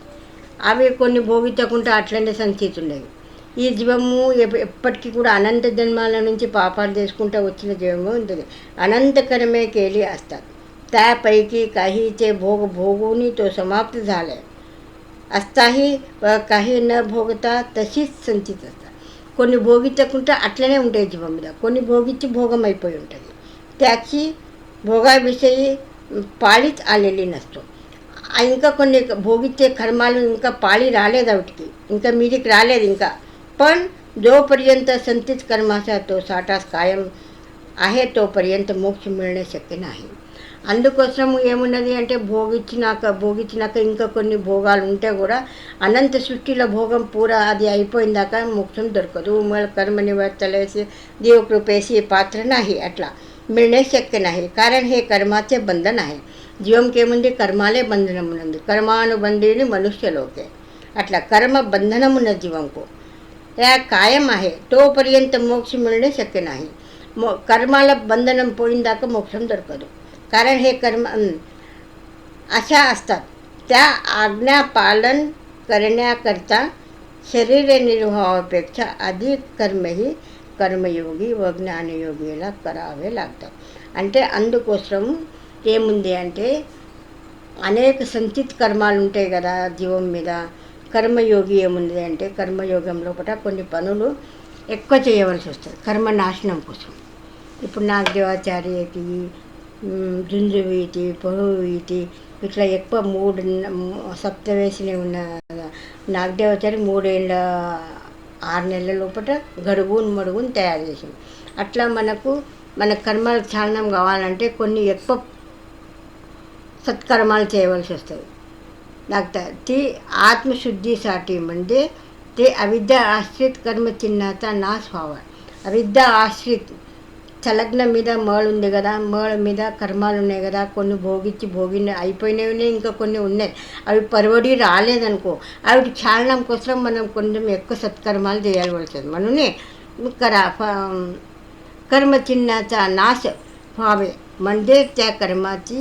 అవి కొన్ని భోగించకుండా అట్లనే సంచిత ఉన్నాయి. ఈ జీవము ఎప్పటికీ కూడా అనంత జన్మాల నుంచి పాపాలు చేసుకుంటూ వచ్చిన జీవము ఉంటుంది. अनंतकर्मे केली असतात. त्यापैकी काहीचे भोग भोगून तो समाप्त झाले असताही काही न भोगता तशीच సంచిత असतात. కొన్ని భోగించకుండా అట్లనే ఉంటాయి జీవం మీద. కొన్ని భోగించి భోగం అయిపోయి ఉంటుంది. त्याची భోగావిషయీ పాళీच आलेली नसतो. ఇంకా కొన్ని భోగించే కర్మాలు ఇంకా పాళీ రాలేదు వాటికి, ఇంకా మీదికి రాలేదు ఇంకా. पण जोपर्यंत संचित कर्माचा तो साठा कायम आहे तोपर्यंत मोक्ष मिळणे शक्य नाही. అందుకోసం ఏమున్నది అంటే భోగించినాక ఇంకా కొన్ని భోగాలు ఉంటే కూడా అనంత సృష్టిలో భోగం పూరా అది అయిపోయిందాక మోక్షం దొరకదు. कर्म निवर्तलेसे देवकृपेशी पात्र नाही. अट्ला मिळणे शक्य नाही. कारण हे कर्माचे बंधन आहे. जीवनकेमुंदी कर्माले बंधनमुनंदी कर्मानुबंधीने मनुष्य लोके. अट्ला कर्म बंधनमुन जीवनको या कायम आहे तोपर्यंत मोक्ष मिळणे शक्य नाही. कर्माला बंधनं पोईंदाक मोक्षम दొరకదు. कारण हे कर्म अशा असतात. त्या आज्ञा पालन करण्याकरता शरीर निर्वाहापेक्षा अधिक कर्मही कर्मयोगी व జ్ఞానయోగిలా करावे लागतात. అంటే అందుకోసం ఏముంది అంటే అనేక సంచిత కర్మాలు ఉంటాయి కదా జీవం మీద. కర్మయోగి ఏముంది అంటే కర్మయోగం లోపల కొన్ని పనులు ఎక్కువ చేయవలసి వస్తుంది కర్మనాశనం కోసం. ఇప్పుడు నాగదేవాచార్యకి, జుంజువీటి, పొహువీటి ఇట్లా ఎక్కువ సప్తవేసిని ఉన్న నాగదేవాచారి 3 ఏళ్ళ 6 నెలల లోపల గడువును మడుగును తయారు చేసింది. అట్లా మన కర్మల ఛాలనం కావాలంటే కొన్ని ఎక్కువ सत्कर्माలు చేయవలసి వస్తుంది. लागता ती आत्मशुद्धीसाठी म्हणजे ते अविद्या आश्रित कर्म चिन्हाचा नाश व्हावा. అవిద్య ఆశ్రిత్ చలగ్న మీద మేళ ఉంది కదా, మేళ మీద కర్మాలు ఉన్నాయి కదా, కొన్ని భోగిన అయిపోయినవి ఇంకా కొన్ని ఉన్నాయి, అవి పరవడి రాలేదనుకో, అవి క్షాళనం కోసం మనం కొంచెం ఎక్కువ సత్కర్మాలు చేయాల్సి మననే कर्मचिन्हाचा नाश व्हावे म्हणजे त्या कर्माची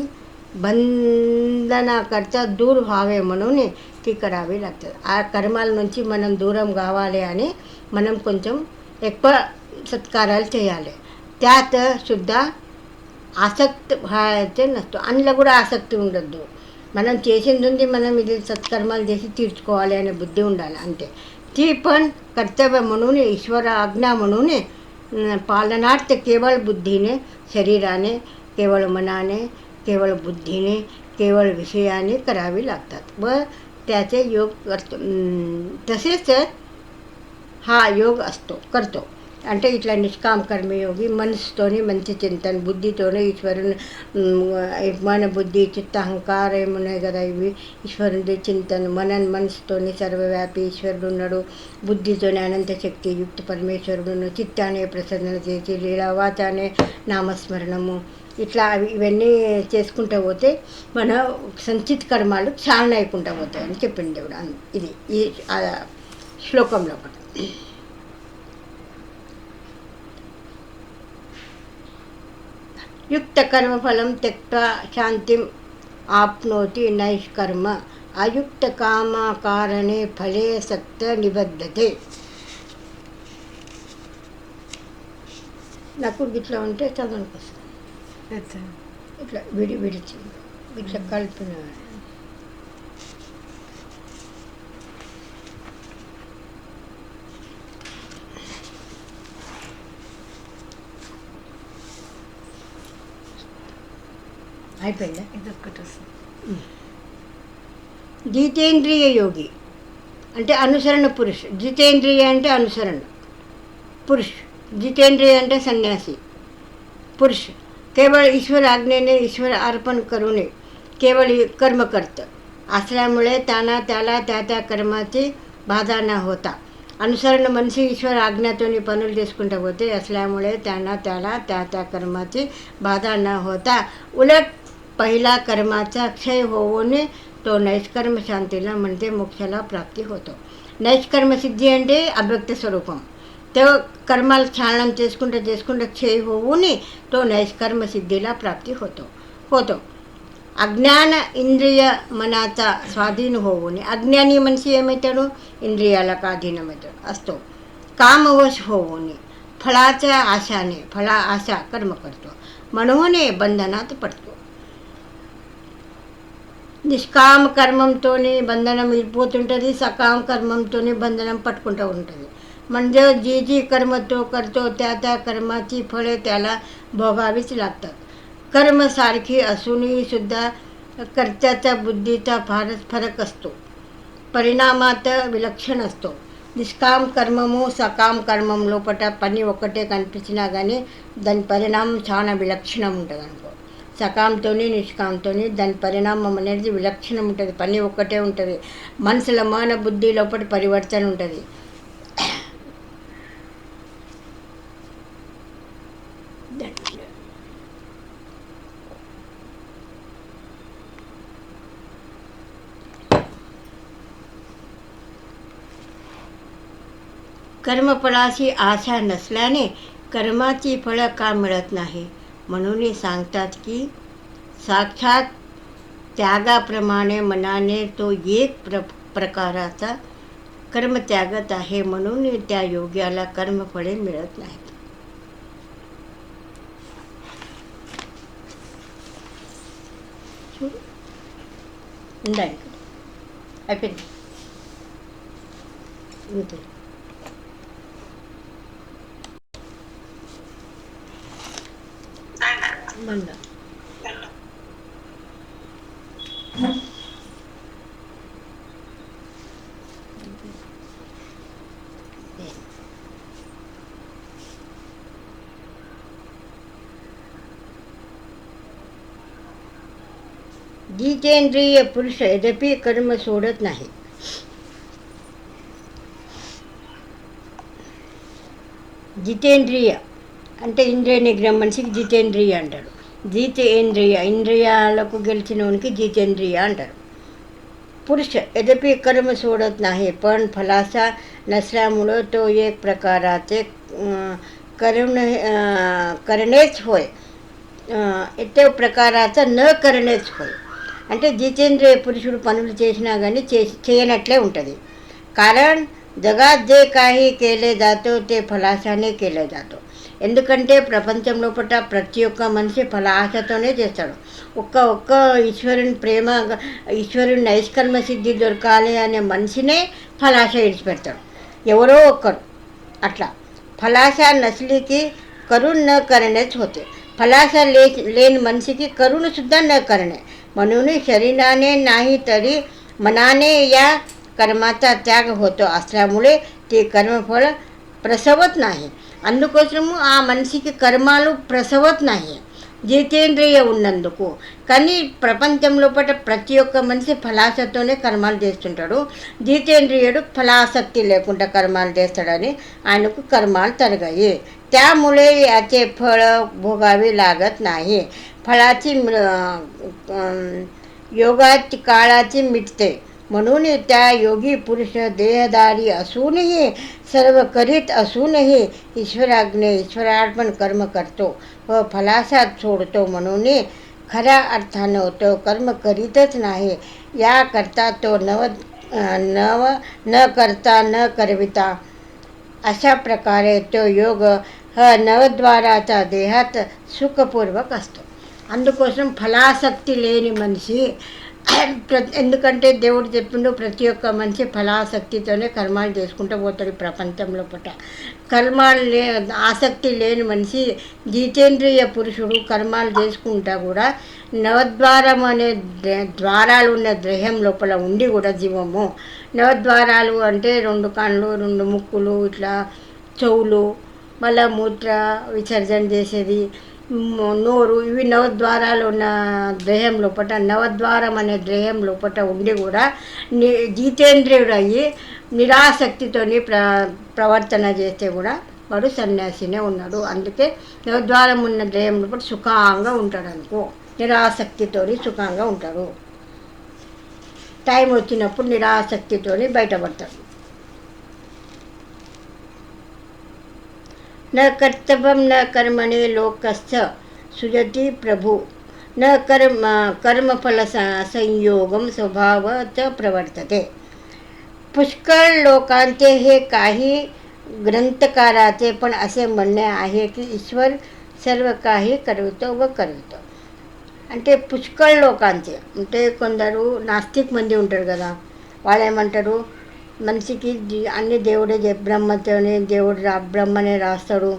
బంధనకర్త दूर व्हावे म्हणून ती करावी लागतात. ఆ కర్మాల నుంచి మనం దూరం కావాలి అని మనం కొంచెం ఎక్కువ సత్కారాలు చేయాలి. त्यात सुद्धा ఆసక్తి व्हायचे నష్టం, అందులో కూడా ఆసక్తి ఉండద్దు. మనం చేసింది ఉంది, మనం ఇది సత్కర్మాలు చేసి తీర్చుకోవాలి అనే బుద్ధి ఉండాలి అంతే. ती पण कर्तव्य म्हणून ईश्वर आज्ञा म्हणून पालनार्थ केवळ बुद्धीने, शरीराने, केवळ मनाने, केवळ बुद्धीने, केवळ विषयाने करावी लागतात व त्याचे योग तसेच हा योग करतो. అంటే ఇట్లా నిష్కామ కర్మయోగి మనసుతోని మంచి చింతన, బుద్ధితోనే ఈశ్వరుని మన బుద్ధి చిత్త అహంకారం ఏమున్నాయి కదా, ఇవి ఈశ్వరుని చింతన, మనసుతోని సర్వవ్యాపి ఈశ్వరుడు ఉన్నాడు, బుద్ధితోనే అనంత శక్తి యుక్త పరమేశ్వరుడు, చిత్తానే ప్రసన్న చేసి లీలావాచానే నామస్మరణము, ఇట్లా ఇవన్నీ చేసుకుంటూ పోతే మన సంచిత్ కర్మాలు చాలా అయికుంటూ పోతాయి అని చెప్పింది దేవుడు. ఇది ఈ శ్లోకంలో ఒకటి. युक्त कर्मफलं त्यक्त्वा शान्तिम् आप्नोति नैष्कर्म अयुक्त कामकारणे फले सक्त निबद्धते. నాకు ఇట్లా ఉంటే చదవడానికి వస్తుంది, ఇట్లా విడిచి ఇట్లా కలిపిన అయిపోయిందా? ఇదొక్కటి వస్తుంది. జితేంద్రియ యోగి అంటే అనుసరణ పురుష్. జితేంద్రియ అంటే అనుసరణ పురుష్, जितेंद्रिय అంటే संन्यासी पुरुष केवळ ईश्वर आज्ञेने ईश्वर अर्पण करून केवळ कर्म करतं असल्यामुळे त्याला त्या कर्माची बाधा न होता అనుసరణ మనిషి ఈశ్వర ఆజ్ఞతోని పనులు చేసుకుంటూ పోతే असल्यामुळे त्याला त्या कर्माची बाधा न होता उलट पहिला कर्माचा क्षय होऊन तो नैष्कर्म शांतीला म्हणजे मोक्षाला प्राप्ती होतो. नैष्कर्म सिद्धी అంటే అవ్యక్త స్వరూపం. तो कर्माला క్షాళనం చేసుకుంటూ క్షయ होऊन तो नैष्कर्म सिद्धीला प्राप्ती होतो. अज्ञान इंद्रिय मनाचा स्वाधीन होऊन अज्ञानी मनुष्य ఏమవుతాడు, इंद्रियाला अधीनमవుతాడు असतो. कामवश होऊन फळाच्या आशाने आशा कर्म करतो म्हणून बंधनात पडतो. నిష్కామ కర్మంతోనే బంధనం వెళ్ళిపోతుంటుంది, సకామ కర్మంతోనే బంధనం పట్టుకుంటూ ఉంటుంది. म्हणजे जी कर्मतो करतो त्या कर्माची फळे त्याला भोगावीच लागतात. कर्मसारखी असूनही सुद्धा कर्त्याच्या बुद्धीचा फारच फरक असतो, పరిణామాత విలక్షణ असतो. నిష్కామ కర్మము సకామ కర్మం లోపల పని ఒక్కటే కనిపించినా కానీ దాని పరిణామం చాలా విలక్షణం ఉంటుంది అనుకో. సకాంతోని నిష్కాంతోని దాని పరిణామం అనేది విలక్షణం ఉంటుంది, పని ఒక్కటే ఉంటుంది. మనసుల మాన బుద్ధి లోపల పరివర్తన ఉంటుంది. कर्मफळाची आशा नसल्याने कर्माची फळं का मिळत नाही म्हणून सांगतात की साक्षात त्यागाप्रमाणे मनाने तो एक प्रकाराचा कर्मत्यागत आहे म्हणून त्या योग्याला कर्मफळे मिळत नाहीत. అయిపోయింది. అంతే. మళ్ళా जितेंद्रिय पुरुष यद्यपि कर्म सोडत नाही. జితేంద్రియ అంటే ఇంద్రియ నిగ్రహం మనిషికి జితేంద్రియ అంటారు. జితేంద్రియ ఇంద్రియాలకు గెలిచినోనికి జితేంద్రియ అంటారు. पुरुष यद्यपि कर्म सोडत नाही पण फलाचा नसल्यामुळं तो एक प्रकाराचे करणेच होय. ते ప్రకారాचं न करणेच होय. అంటే జితేంద్రియ పురుషుడు పనులు చేసినా కానీ చేయనట్లే ఉంటుంది. कारण जगात जे काही केले जातो ते ఫలాసానే కేले जातो. ఎందుకంటే ప్రపంచంలో ప్రతి ఒక్క మనిషి ఫలాసతోనే చేస్తాడు. ఒక్క ఈశ్వరుని ప్రేమ, ఈశ్వరుని నైష్కర్మ సిద్ధి దొరకాలి అనే మనిషినే ఫలాస ఇడిచిపెడతాడు. ఎవరో ఒక్కరు అట్లా. फलासा नसली की करून न करणेच होते. फलासा लेन मनुष्य करून सुद्धा न करणे. म्हणून शरीराने नाही तरी मनाने या कर्माचा त्याग होतो असल्यामुळे ते कर्मफळ ప్రసవత్ నాహి. అందుకోసము ఆ మనిషికి కర్మాలు ప్రసవత్ నాహి జితేంద్రియ ఉన్నందుకు. కానీ ప్రపంచంలో ప్రతి ఒక్క మనిషి ఫలాసతోనే కర్మాలు చేస్తుంటాడు. జితేంద్రియుడు ఫలాసక్తి లేకుండా కర్మాలు చేస్తాడని ఆయనకు కర్మాలు తరగాయి. त्यामुळे याचे फळ भोगावे लागत नाही. फळाची योगाची काळाची मिटते. म्हणून त्या योगी पुरुष देहधारी असूनही सर्व करीत असूनही ईश्वरार्पण कर्म करतो व फलासात सोडतो. म्हणून खऱ्या अर्थानं तो कर्म करीतच नाही. याकरता तो न करता न करविता अशा प्रकारे तो योग हा नवद्वाराचा देहात సుఖపూర్వక असतो. అందుకోసం ఫలాసక్తి లేని మనిషి ఎందుకంటే దేవుడు చెప్పిండు ప్రతి ఒక్క మనిషి ఫలాసక్తితోనే కర్మాలు చేసుకుంటూ పోతాడు. ప్రపంచంలో కర్మాలు ఆసక్తి లేని మనిషి జితేంద్రియ పురుషుడు కర్మాలు చేసుకుంటా కూడా నవద్వారం అనే ద్వారాలు ఉన్న దేహం లోపల ఉండి కూడా జీవము. నవద్వారాలు అంటే 2 కళ్ళు, 2 ముక్కులు, ఇట్లా చెవులు, మళ్ళా మూత్ర విసర్జన చేసేది, నోరు, ఇవి నవద్వారాలు ఉన్న దేహం లోపల, నవద్వారం అనే దేహం లోపల ఉండి కూడా జితేంద్రియుడు అయ్యి నిరాసక్తితోని ప్రవర్తన చేస్తే కూడా వాడు సన్యాసినే ఉన్నాడు. అందుకే నవద్వారం ఉన్న దేహం లోపల సుఖంగా ఉంటాడు అనుకో. నిరాసక్తితోని సుఖంగా ఉంటాడు. టైం వచ్చినప్పుడు నిరాసక్తితోని బయటపడతాడు. न कर्तव्यम न कर्मणे लोकस्थ सुजती प्रभु न कर्मफल संयोगम स्वभावत प्रवर्तते. पुष्कळ लोकांचे हे काही ग्रंथकाराचे पण असे म्हणणे आहे की ईश्वर सर्व काही करवितो व करवितो. అంటే పుష్కळ లోకాంचे అంటే కొందరు నాస్తిక్ మంది ఉంటారు కదా, వాళ్ళు ఏమంటారు మనిషికి అన్ని దేవుడే బ్రహ్మతోనే దేవుడు బ్రహ్మనే రాస్తాడు,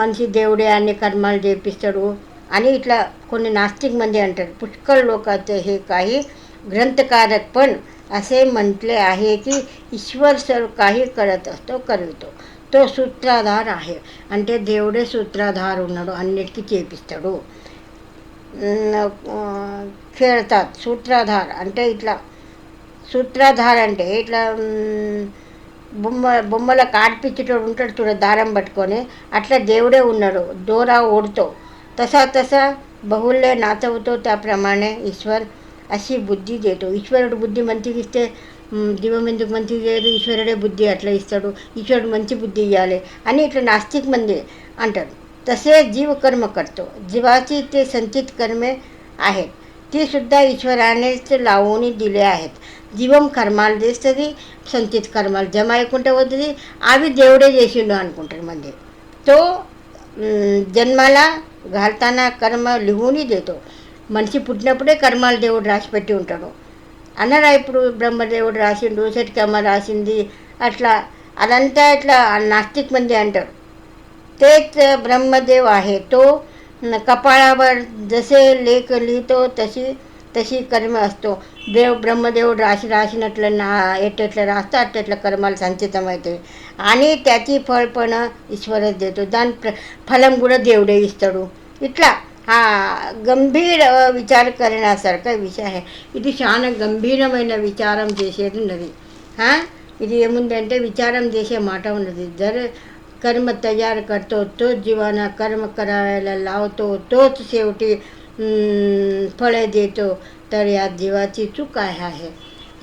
మనిషి దేవుడే అన్ని కర్మాలు చేపిస్తాడు అని ఇట్లా కొన్ని नास्तिक मंदी अंటారు. पुष्कळ लोकांचे हे काही ग्रंथकारक पण असे म्हटले आहे की ईश्वर सर्व काही करत असतो, करवितो. तो सूत्रधार आहे. అంటే దేవుడే సూత్రధార్ ఉన్నాడు, అన్నిటికీ చేపిస్తాడు. खेळतात सूत्रधार అంటే ఇట్లా. సూత్రధార్ అంటే ఇట్లా బొమ్మలకు ఆడిపించేటోడు ఉంటాడు చూడ, దారం పట్టుకొని, అట్లా దేవుడే ఉన్నాడు. दोरा ओढतो तसा बहुल्य नाचवतो. त्याप्रमाणे ईश्वर अशी बुद्धी देतो. ఈశ్వరుడు బుద్ధి మంచిగా ఇస్తే జీవం ఎందుకు మంచిగా చేయదు? ఈశ్వరుడే బుద్ధి అట్లా ఇస్తాడు, ఈశ్వరుడు మంచి బుద్ధి ఇవ్వాలి అని ఇట్లా నాస్తిక్ మంది అంటారు. तसे जीव कर्म करतो. जीवाची ते संचित कर्मे आहेत, ती सुद्धा ఈశ్వరాनेच लावून दिले आहेत. జీవం కర్మాలు చేస్తుంది, సంచిత్ కర్మాలు జమ అయ్యకుంటే వద్దు, అవి దేవుడే చేసిండు అనుకుంటారు మంది. तो జన్మలా घालताना कर्म लिहून देतो. మనిషి పుట్టినప్పుడే కర్మాలు దేవుడు రాసి పెట్టి ఉంటాడు. అన్నరా ఇప్పుడు బ్రహ్మదేవుడు రాసిండు, సటికమ్మ రాసింది, అట్లా అదంతా ఇట్లా नास्तिक म्हणजे అంటారు. तेच ब्रह्मदेव आहे. तो कपाळावर जसे लेख लिहितो तशी तशी कर्म असतो. ब्रह्मदेव राशी రాసినట్ల ఎట్లా రాస్తే అట్లా కర్మాలు సంచితమవుతాయి. అని त्याची फळ पण ईश्वरच देतो. దాని ఫలం కూడా దేవుడే ఇస్తాడు. ఇట్లా గంభీర విచార करण्यासारखा విషయ आहे. ఇది చాలా గంభీరమైన విచారం చేసేది ఉన్నది. ఇది ఏముందంటే విచారం చేసే మాట ఉన్నది. कर्म तयार करतो तोच जीवाना कर्म करायला लावतो, तोच शेवटी फळे देतो. तर या జీవాची चूक काय आहे?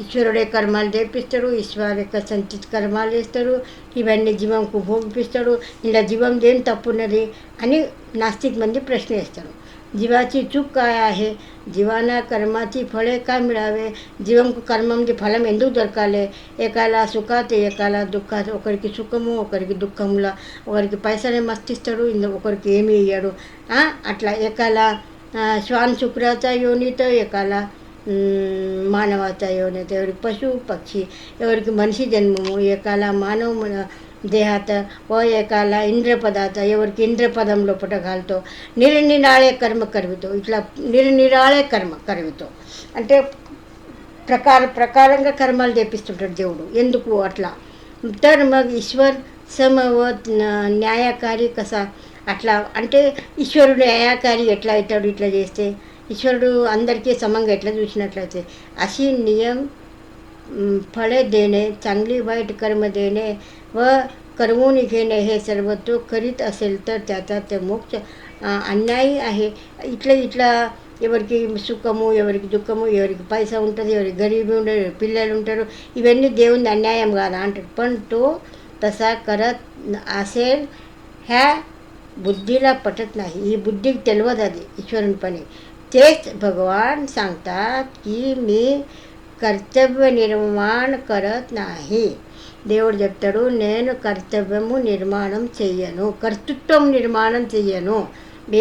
ఈశ్వరుడే కర్మాలు చేపిస్తాడు, ఈశ్వరుడే సంచిత కర్మాలు చేస్తాడు, ఇవన్నీ జీవంకు భోగిపిస్తాడు. ఇలా జీవం దేని తప్పున్నది అని नास्तिक म्हणजे प्रश्न వేస్తాడు. जीवाची चूक काय आहे? जीवाना कर्माची फळे का मिळावे? జీవంకు కర్మంది ఫలం ఎందుకు దొరకాలి? ఏకాల సుఖాత్ ఏకాల దుఃఖాత్, ఒకరికి సుఖము ఒకరికి దుఃఖముల, ఒకరికి పైసలే మస్తిస్తాడు, ఒకరికి ఏమీ ఇయ్యాడు. అట్లా ఏకాల श्वान शुक्राचा योनीत, एकाला మానవాचा योनीत, ఎవరికి పశు పక్షి, ఎవరికి మనిషి జన్మము, ఏకాల మానవ దేహాత व एकाला इंद्रपदाचा, ఎవరికి ఇంద్రపదం లోపట घालतो. నిరనిరాళే కర్మ కరివితో, ఇట్లా నిరనిరాళే కర్మ కరివితో అంటే ప్రకారంగా కర్మాలు చేపిస్తుంటాడు దేవుడు. ఎందుకు అట్లా? तर मग ईश्वर सम व న్యాయకారి కసా అట్లా అంటే ఈశ్వరుడు న్యాయకారి ఎట్లా అవుతాడు ఇట్లా చేస్తే? ఈశ్వరుడు అందరికీ సమంగా ఎట్లా చూసినట్లయితే अशी नियम फळे देणे, चांगली वाईट कर्म देणे व करवून घेणे हे सर्व तो करीत असेल तर त्याचा ते मोक्ष అన్యాయి आहे. ఇట్లా ఎవరికి సుఖము ఎవరికి దుఃఖము, ఎవరికి పైసా ఉంటుంది, ఎవరికి గరీబీ ఉండరు, పిల్లలు ఉంటారు, ఇవన్నీ దేవుని అన్యాయం కాదా అంటారు. पण तो तसा करत असेल ह्या बुद्धीला पटत नाही. ही बुद्धी तेलवत आधी ईश्वरपणे. तेच भगवान सांगतात की मी కర్తవ్య నిర్మాణ కరత్ నాహి. దేవుడు చెప్తాడు, నేను కర్తవ్యము నిర్మాణం చెయ్యను, కర్తృత్వం నిర్మాణం చెయ్యను.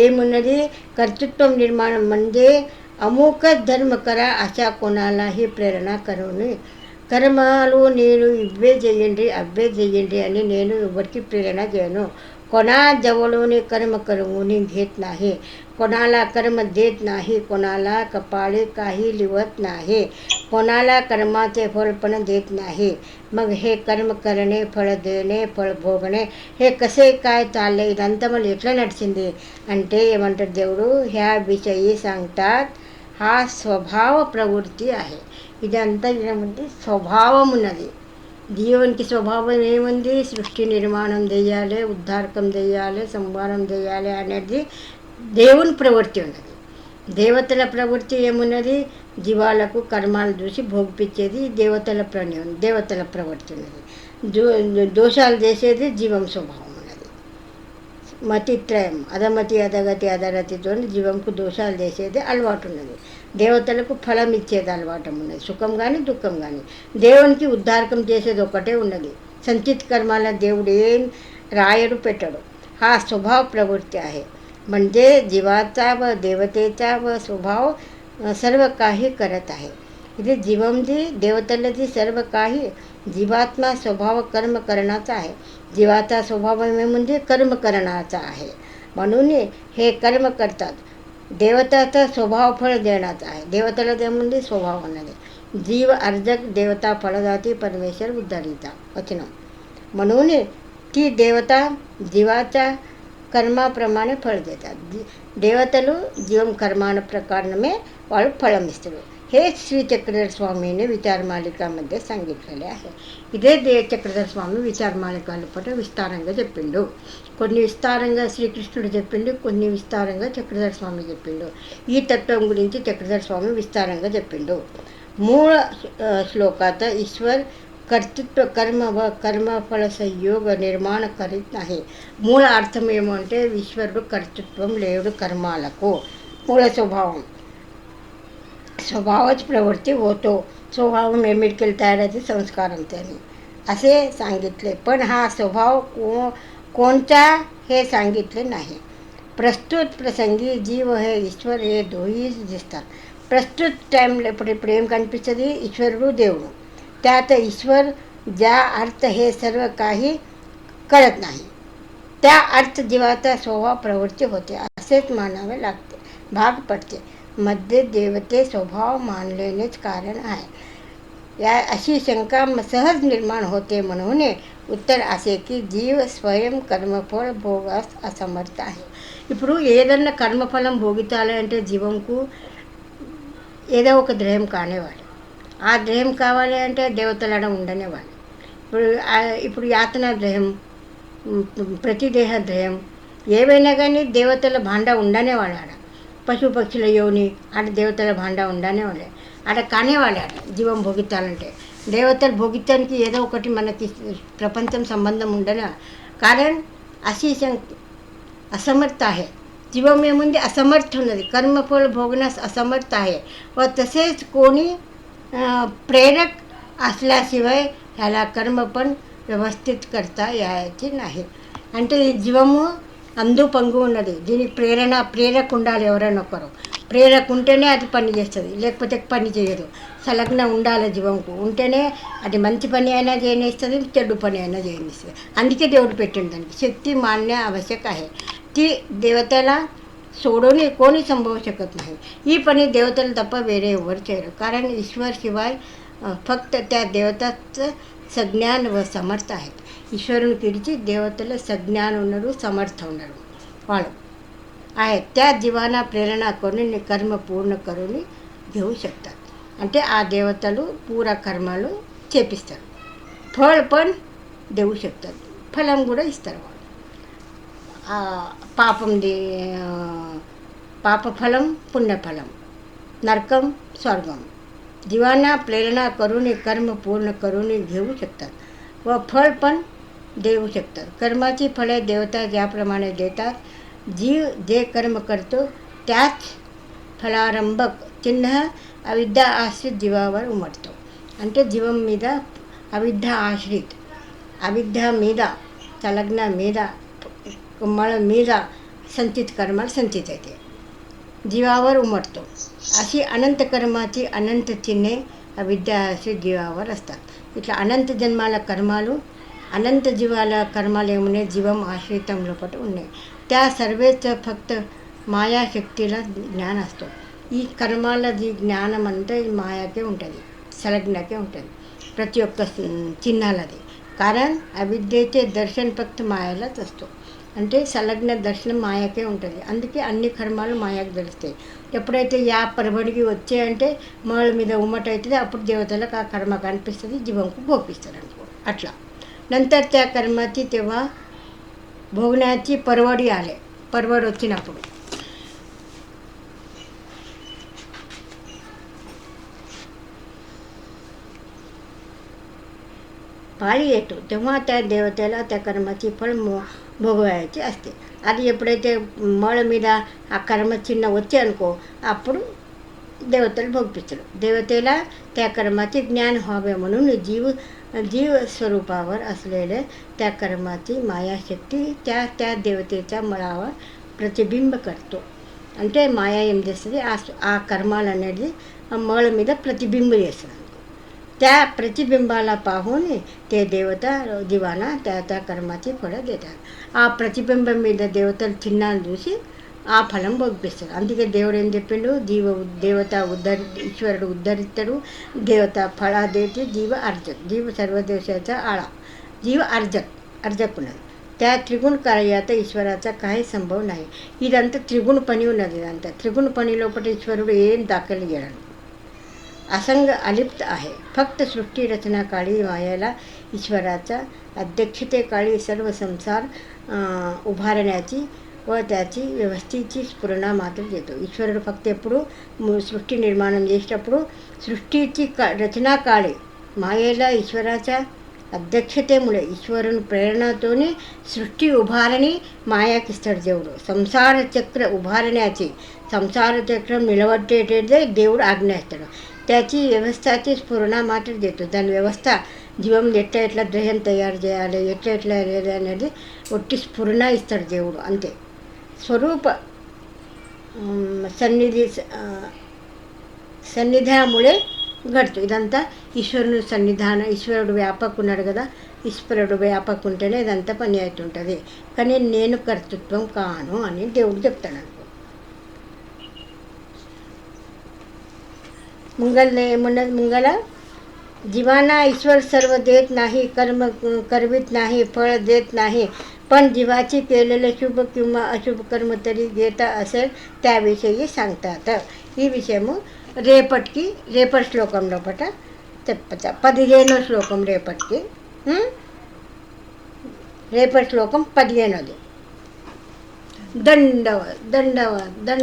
ఏమున్నది? కర్తృత్వం నిర్మాణం म्हणजे అమూక ధర్మ కర అశా కొనాలాही ప్రేరణ కరుని. కర్మలు నేను ఇవ్వే చెయ్యండి అవ్వే చెయ్యండి అని నేను ఎవరికి ప్రేరణ చేయను. कोणाजवळून कर्म करून घेत नाही, कोणाला कर्म देत नाही, कोणाला कपाळी काही लिवत नाही, कोणाला कर्माचे फळ पण देत नाही. मग हे कर्म करणे, फळ देणे, फळ భోగणे हे कसे काय चालले? ఇదంతా మళ్ళీ ఎట్లా నడిచింది అంటే ఏమంటారు దేవుడు? ह्या విషయీ सांगतात हा స్వభావ ప్రవృత్తి आहे. ఇదంతా ఏమంటే స్వభావం ఉన్నది. జీవునికి స్వభావం ఏముంది? సృష్టి నిర్మాణం చేయాలి, ఉద్ధారకం చేయాలి, సంహారం చేయాలి అనేది దేవుని ప్రవృత్తి ఉన్నది. దేవతల ప్రవృత్తి ఏమున్నది? జీవాలకు కర్మాలు చూసి భోగిపించేది దేవతల ప్రవృత్తి ఉన్నది. దోషాలు చేసేది జీవం స్వభావం ఉన్నది. మతిత్రయం అధమతి అధగతి అధరతితో జీవంకు దోషాలు చేసేది అలవాటు ఉన్నది. దేవతలకు ఫలం ఇచ్చేది అలవాటు ఉన్నది, సుఖం కానీ దుఃఖం కానీ. దేవునికి ఉద్ధారకం చేసేది ఒకటే ఉన్నది. संचित कर्माला దేవుడు ఏం రాయడు పెట్టడు. हा स्वभाव प्रवृत्ती आहे. म्हणजे जीवाचा व देवतेचा व स्वभाव सर्व काही करत आहे. इथे जीवमजी देवतेलाची सर्व काही जीवात्मा स्वभाव कर्म करण्याचा आहे. जीवाचा स्वभाव म्हणजे कर्म करण्याचा आहे. म्हणून हे कर्म करतात. देवताचा स्वभाव फळ देण्याचा आहे. देवतेला दे म्हणजे स्वभाव होणारे. जीव अर्जक देवता फळदाती परमेश्वर उद्धारिता वचन. म्हणून ती देवता జీవాच्या కర్మప్రమాणे ఫळ देतात. దేవతలు జీవం కర్మాన ప్రకారమే వాళ్ళు ఫలం ఇస్తారు. हे श्री चक्रधर स्वामीने విచారమాలికमध्ये सांगितलेले आहे. ఇదే చక్రధర స్వామి విచారమాలికల పట విస్తారంగా చెప్పిండు. కొన్ని విస్తారంగా శ్రీకృష్ణుడు చెప్పిండు, కొన్ని విస్తారంగా చక్రధర స్వామి చెప్పిండు. ఈ తత్వం గురించి చక్రధర స్వామి విస్తారంగా చెప్పిండు. मूळ श्लोकात ईश्वर कर्तृत्व कर्म व कर्मफळ संयोग निर्माण करीत नाही. మూల అర్థం ఏమంటే ఈశ్వరుడు కర్తృత్వం లేడు కర్మాలకు. మూల स्वभावच प्रवृत्ती होतो. स्वभाव निर्मिती तयार होते संस्कारांनी त्याने असे सांगितले. पण हा स्वभाव कोणता हे सांगितले नाही. प्रस्तुत प्रसंगी जीव हे ईश्वर हे दोन्ही दिसतात. ప్రస్తుత టైంలో ఇప్పుడు ఏం కనిపిస్తుంది? ఈశ్వరుడు దేవుడు. त्यात ईश्वर ज्या अर्थ हे सर्व काही कळत नाही त्या अर्थ जीवाचा स्वभाव प्रवृत्ती होते असेच मानावे लागते, भाग पडते. मध्ये देवते स्वभाव मानलेलेच कारण आहे. या अशी शंका सहज निर्माण होते. म्हणून उत्तर असे की జీవ స్వయం కర్మఫల భోగాస్ అసమర్థ आहे. ఇప్పుడు ఏదన్నా కర్మఫలం భోగించాలి అంటే జీవంకు ఏదో ఒక ద్రయం కానివ్వాలి. ఆ ద్రయం కావాలి అంటే దేవతలడ ఉండనివ్వాలి. ఇప్పుడు యాతన ద్రయం, ప్రతిదేహ ద్రయం ఏవైనా కానీ దేవతల భాండా ఉండనేవాడు. ఆడ పశుపక్షుల యోని ఆడ దేవతల భాండా ఉండనేవాళ్ళే. ఆడ కానివ్వాలి. ఆడ జీవం భోగించాలంటే దేవతలు భోగించడానికి ఏదో ఒకటి మనకి प्रपंचम संबंध ఉండన. कारण अशी असमर्थ आहे. जीवमेमध्ये असमर्थ होणार, कर्मफळ भोगण्यास असमर्थ आहे. व तसेच कोणी प्रेरक असल्याशिवाय ह्याला कर्म पण వ్యవస్థిత్ करता यायचे नाही. అంటే ఈ జీవము అందు పంగు ఉన్నది. దీనికి ప్రేరక ఉండాలి. ఎవరైనా ఒకరు ప్రేరక ఉంటేనే అది పని చేస్తుంది, లేకపోతే పని చేయదు. సంలగ్న ఉండాలి జీవంకు. ఉంటేనే అది మంచి పని అయినా చేయనిస్తుంది, చెడ్డు పని అయినా చేయనిస్తుంది. అందుకే దేవుడు పెట్టిండు దానికి शक्ती मानणे आवश्यक आहे. ती देवतेला सोडून कोणी संभवू शकत नाही. ही पणी देवतेला तप्प वेरे एवढं చేయరు. कारण ईश्वर शिवाय फक्त त्या देवताचं सज्ञान व समर्थ आहेत. ఈశ్వరుని పిలిచి దేవతల సజ్ఞానం ఉన్నాడు, సమర్థ ఉన్నాడు వాళ్ళు आहेत. त्या जीवांना प्रेरणा करून कर्म पूर्ण करून घेऊ शकतात. అంటే ఆ దేవతలు పూరా కర్మలు చేపిస్తారు. फळ पण देऊ शकतात, फలం కూడా ఇస్తారు వాళ్ళు. पापफलम पुण्यफलम, नरकम स्वर्गम. जीवांना प्रेरणा करून कर्म पूर्ण करून घेऊ शकतात व फळ पण देऊ शकतात. कर्माची फळे देवता ज्याप्रमाणे देतात, जीव जे कर्म करतो त्याच फलारंभक चिन्ह अविद्या आश्रित जीवावर उमटतो. అంటే జీవం మీద అవిద్య ఆశ్రిత, అవిద్య మీద, సంలగ్న మీద, मळ మీద संचित कर्माला संचित येते, जीवावर उमटतो. अशी अनंत कर्माची अनंत चिन्हे अविद्या आश्रित जीवावर असतात. ఇట్లా అనంత జన్మాల కర్మాలు अनंत जीवाला कर्माला येऊन जीवम आश्रितम लोपट ఉన్నాయి. त्या सर्वेच फक्त మాయాశక్తిల జ్ఞానం असतो. ఈ కర్మాలది జ్ఞానం అంటే మాయాకే ఉంటుంది, సంలగ్నకే ఉంటుంది ప్రతి ఒక్క చిహ్నాలది. कारण అవిద్యचे దర్శన फक्त మాయలాच असतो. అంటే సంలగ్న దర్శనం మాయకే ఉంటుంది. అందుకే అన్ని కర్మాలు మాయకు తెలుస్తాయి. ఎప్పుడైతే యా పరబడికి వచ్చాయంటే మళ్ళ మీద ఉమ్మట అవుతుంది, అప్పుడు దేవతలకు ఆ కర్మ కనిపిస్తుంది, జీవంకు భోగిస్తారు అనుకో. అట్లా नंतर त्या कर्माची तेव्हा भोगण्याची परवडी आले. परवड వచ్చినప్పుడు पाळी येतो तेव्हा त्या देवतेला त्या कर्माची फळ భోగవాయచి असते. అది ఎప్పుడైతే మళ్ళ మీద ఆ కర్మ చిన్న వచ్చి అనుకో, అప్పుడు देवतेला भोगपिస్తారు. देवतेला त्या कर्माचे ज्ञान व्हावे म्हणून जीव स्वरूपावर असलेले त्या कर्माची మాయాశక్తి त्या దేవతేच्या మళాवर ప్రతిబింబ करतो. అంటే మాయ ఏం చేస్తుంది, ఆ కర్మాలు అనేది ఆ మళ మీద ప్రతిబింబ చేస్తుంది. त्या प्रतिबिंबाला पाहून ते देवता जीवांना त्या कर्माची फळं देतात. ఆ ప్రతిబింబం మీద దేవతల చిహ్నాలు చూసి ఆ ఫలం భోగిస్తారు. అందుకే దేవుడు ఏం చెప్పిండు, దేవత ఈశ్వరుడు ఉద్ధరిస్తాడు, దేవత ఫళాదేతి జీవ अर्जक. जीव सर्व देशाचा आळा, जीव अर्जक ఉన్నది. त्या त्रिगुण कार्यात ఈశ్వరాचा काही संभव नाही. ఇదంతా త్రిగుణపని ఉన్నది. ఇదంతా త్రిగుణపని లోపల ఈశ్వరుడు ఏం దాఖలు చేయడు, असंग अलिप्त आहे. फक्त सृष्टी रचनाकाळी मायाला ईश्वराच्या अध्यक्षतेकाळी सर्व संसार उभारण्याची व त्याची व्यवस्थेची स्फुरणा मात्र देतो. ఈశ్వరుడు ఫక్త ఎప్పుడు సృష్టి నిర్మాణం చేసేటప్పుడు సృష్టిची रचना काळे मायेला ईश्वराच्या अध्यक्षतेमुळे ఈశ్వరుని ప్రేరణతోనే సృష్టి ఉభారణి మాయాకిస్తాడు దేవుడు. సంసార చక్ర ఉభారణ్యాची, సంసార చక్రం నిలబట్టేటదే దేవుడు ఆజ్ఞ ఇస్తాడు. त्याची వ్యవస్థాची స్ఫురణ మాత్రం చేస్తుంది. దాని వ్యవస్థ జీవం ఎట్లా ద్రహ్యం తయారు చేయాలి, ఎట్లా అనేది ఒట్టి స్ఫురణ ఇస్తాడు దేవుడు, అంతే. స్వరూప సన్నిధాముळे घडतो. ఇదంతా ఈశ్వరుని సన్నిధానం, ఈశ్వరుడు వ్యాపకు ఉన్నాడు కదా, ఈశ్వరుడు వ్యాపకు ఉంటేనే ఇదంతా పని అవుతుంటుంది. కానీ నేను కర్తృత్వం కాను అని దేవుడు చెప్తాడు అనుకో. ముంగల్ ఏమున్నది, ముంగల जीवाना ईश्वर सर्व देत नाही, कर्म करवीत नाही, फळ देत नाही, पण जीवाची केलेले शुभ किंवा अशुभ कर्म तरी घेता असेल त्याविषयी सांगतात. ఈ విషయము రేపటి శ్లోకంలో చెప్తా. 15వ శ్లోకం రేపటికి. రేపటి శ్లోకం 15ది. దండవ దండవ దండ